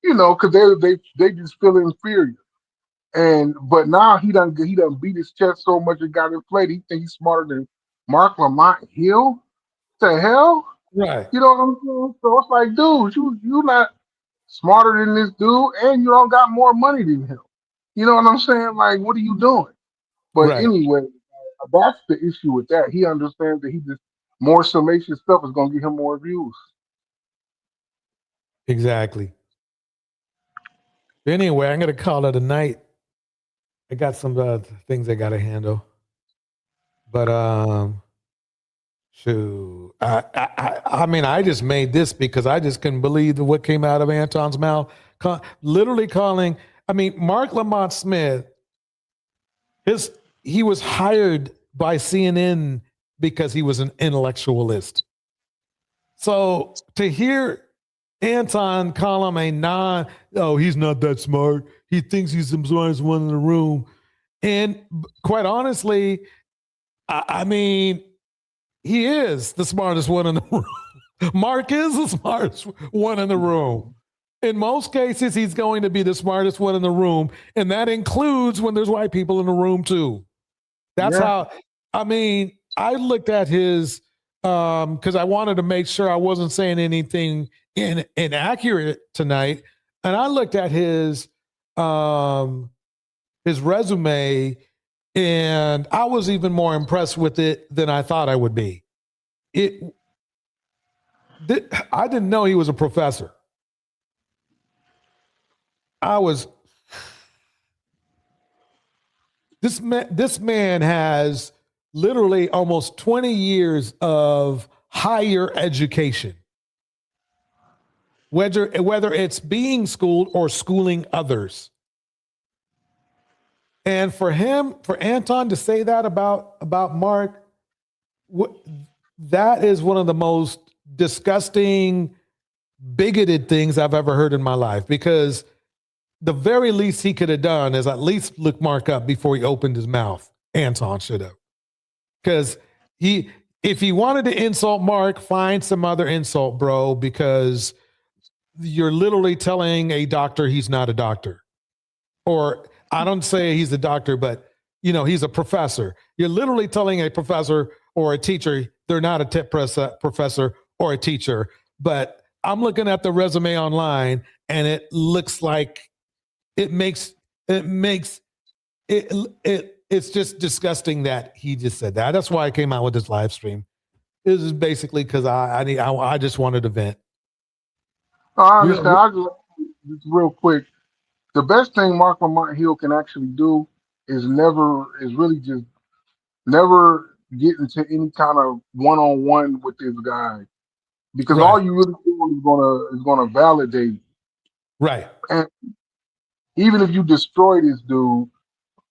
you know, because they just feel inferior. And but now he done beat his chest so much it got inflated. He think he's smarter than Marc Lamont Hill. The hell? Right. You know what I'm saying? So it's like, dude, you not smarter than this dude, and you don't got more money than him. You know what I'm saying? Like, what are you doing? But Right. anyway, that's the issue with that. He understands that he just more salacious stuff is gonna get him more views. Exactly. Anyway, I'm gonna call it a night. I got some things I gotta handle. But shoot, I mean, I just made this because I just couldn't believe what came out of Anton's mouth. Literally calling. I mean, Marc Lamont Smith. He was hired by CNN because he was an intellectualist. So to hear Anton call him he's not that smart. He thinks he's the smartest one in the room. And quite honestly, I mean, he is the smartest one in the room. Mark is the smartest one in the room. In most cases, he's going to be the smartest one in the room. And that includes when there's white people in the room too. That's how, I mean, I looked at his, because I wanted to make sure I wasn't saying anything inaccurate tonight. And I looked at his resume, and I was even more impressed with it than I thought I would be. I didn't know he was a professor. This man has literally almost 20 years of higher education, whether it's being schooled or schooling others. And for Anton to say that about Mark, that is one of the most disgusting, bigoted things I've ever heard in my life, because the very least he could have done is at least look Mark up before he opened his mouth. Anton should have. Because if he wanted to insult Mark, find some other insult, bro, because you're literally telling a doctor he's not a doctor. Or I don't say he's a doctor, but he's a professor. You're literally telling a professor or a teacher they're not a professor or a teacher. But I'm looking at the resume online, and it looks like it's just disgusting that he just said that. That's why I came out with this live stream. This is basically because I just wanted to vent. I understand. Just real quick. The best thing Marc Lamont Hill can actually do is really just never get into any kind of one-on-one with this guy, because all you really do is gonna validate. Right. And even if you destroy this dude,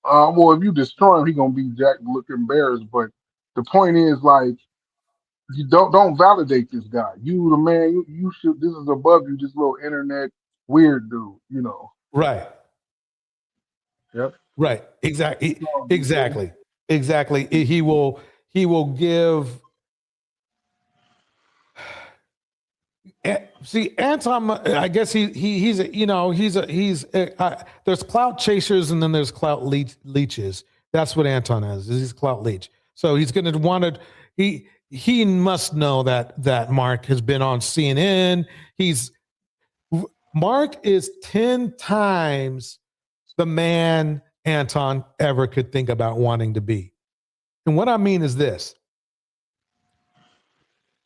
if you destroy him, he's gonna be Jack looking embarrassed. But the point is, like, You don't validate this guy. You the man. You should. This is above you. This little internet weird dude. You know. Right. Yep. Right. Exactly. Exactly. He will give. See, Anton, I guess he's there's clout chasers and then there's clout leeches. That's what Anton is. He's a clout leech. So he's going to want to, he must know that Marc has been on CNN. Marc is 10 times the man Anton ever could think about wanting to be. And what I mean is this.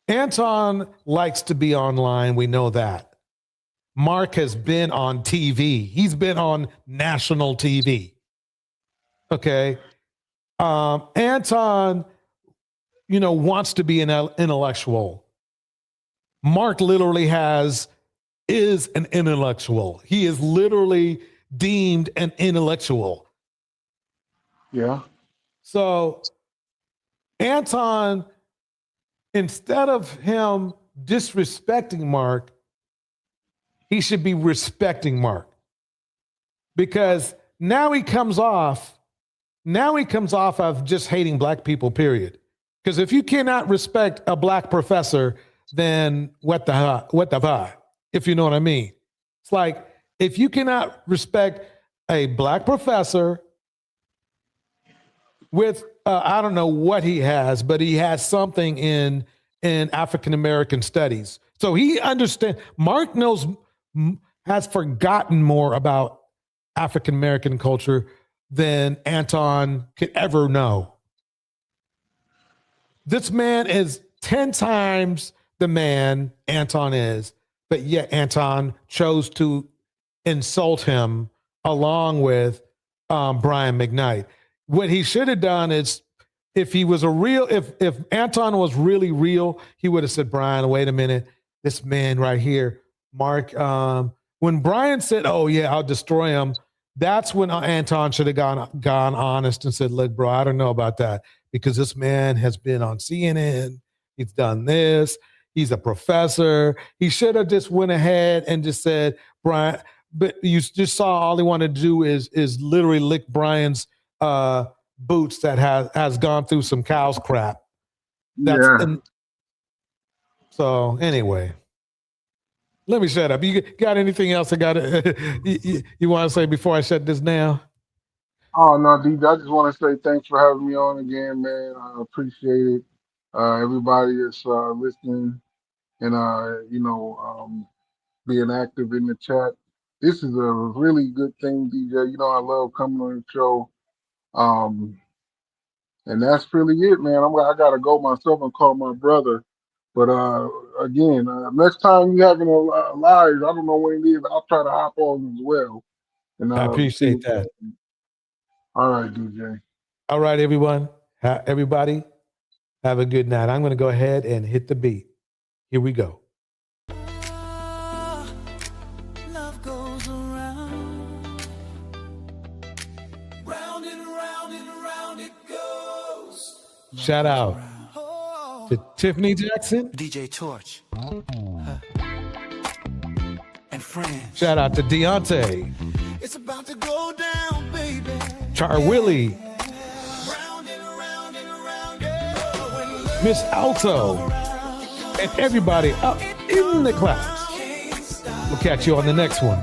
Anton likes to be online. We know that. Marc has been on TV. He's been on national TV. Okay. Anton, wants to be an intellectual. Marc literally is an intellectual. He is literally deemed an intellectual. Yeah. So Anton, instead of him disrespecting Marc, he should be respecting Marc. Because now he comes off of just hating black people, period. Because if you cannot respect a black professor, then what the fuck, if you know what I mean? It's like, if you cannot respect a black professor with, I don't know what he has, but he has something in African-American studies. So he understands, Marc has forgotten more about African-American culture than Anton could ever know. This man is 10 times the man Anton is, but yet Anton chose to insult him along with Brian McKnight. What he should have done is, if Anton was really real, he would have said, Brian, wait a minute, this man right here, Marc, when Brian said, oh yeah, I'll destroy him, that's when Anton should have gone honest and said, look, bro, I don't know about that, because this man has been on CNN. He's done this. He's a professor. He should have just went ahead and just said, Brian, but you just saw all he wanted to do is literally lick Brian's boots that has gone through some cow's crap. So anyway, let me shut up. You got anything else you want to say before I shut this down? Oh no, DJ, I just want to say thanks for having me on again, man. I appreciate it. Everybody that's listening and being active in the chat. This is a really good thing, DJ. I love coming on the show. And that's really it, man. I gotta go myself and call my brother. But again, next time you having a live, I don't know when it is. I'll try to hop on as well. And I appreciate that. All right, DJ. All right, everyone. Everybody, have a good night. I'm going to go ahead and hit the beat. Here we go. Love goes around. Round and round and round it goes. Shout out to Tiffany Jackson. DJ Torch. And friends. Shout out to Deontay. It's about to go down, baby. Char Willie. Miss Alto. And everybody up in the clouds. We'll catch you on the next one.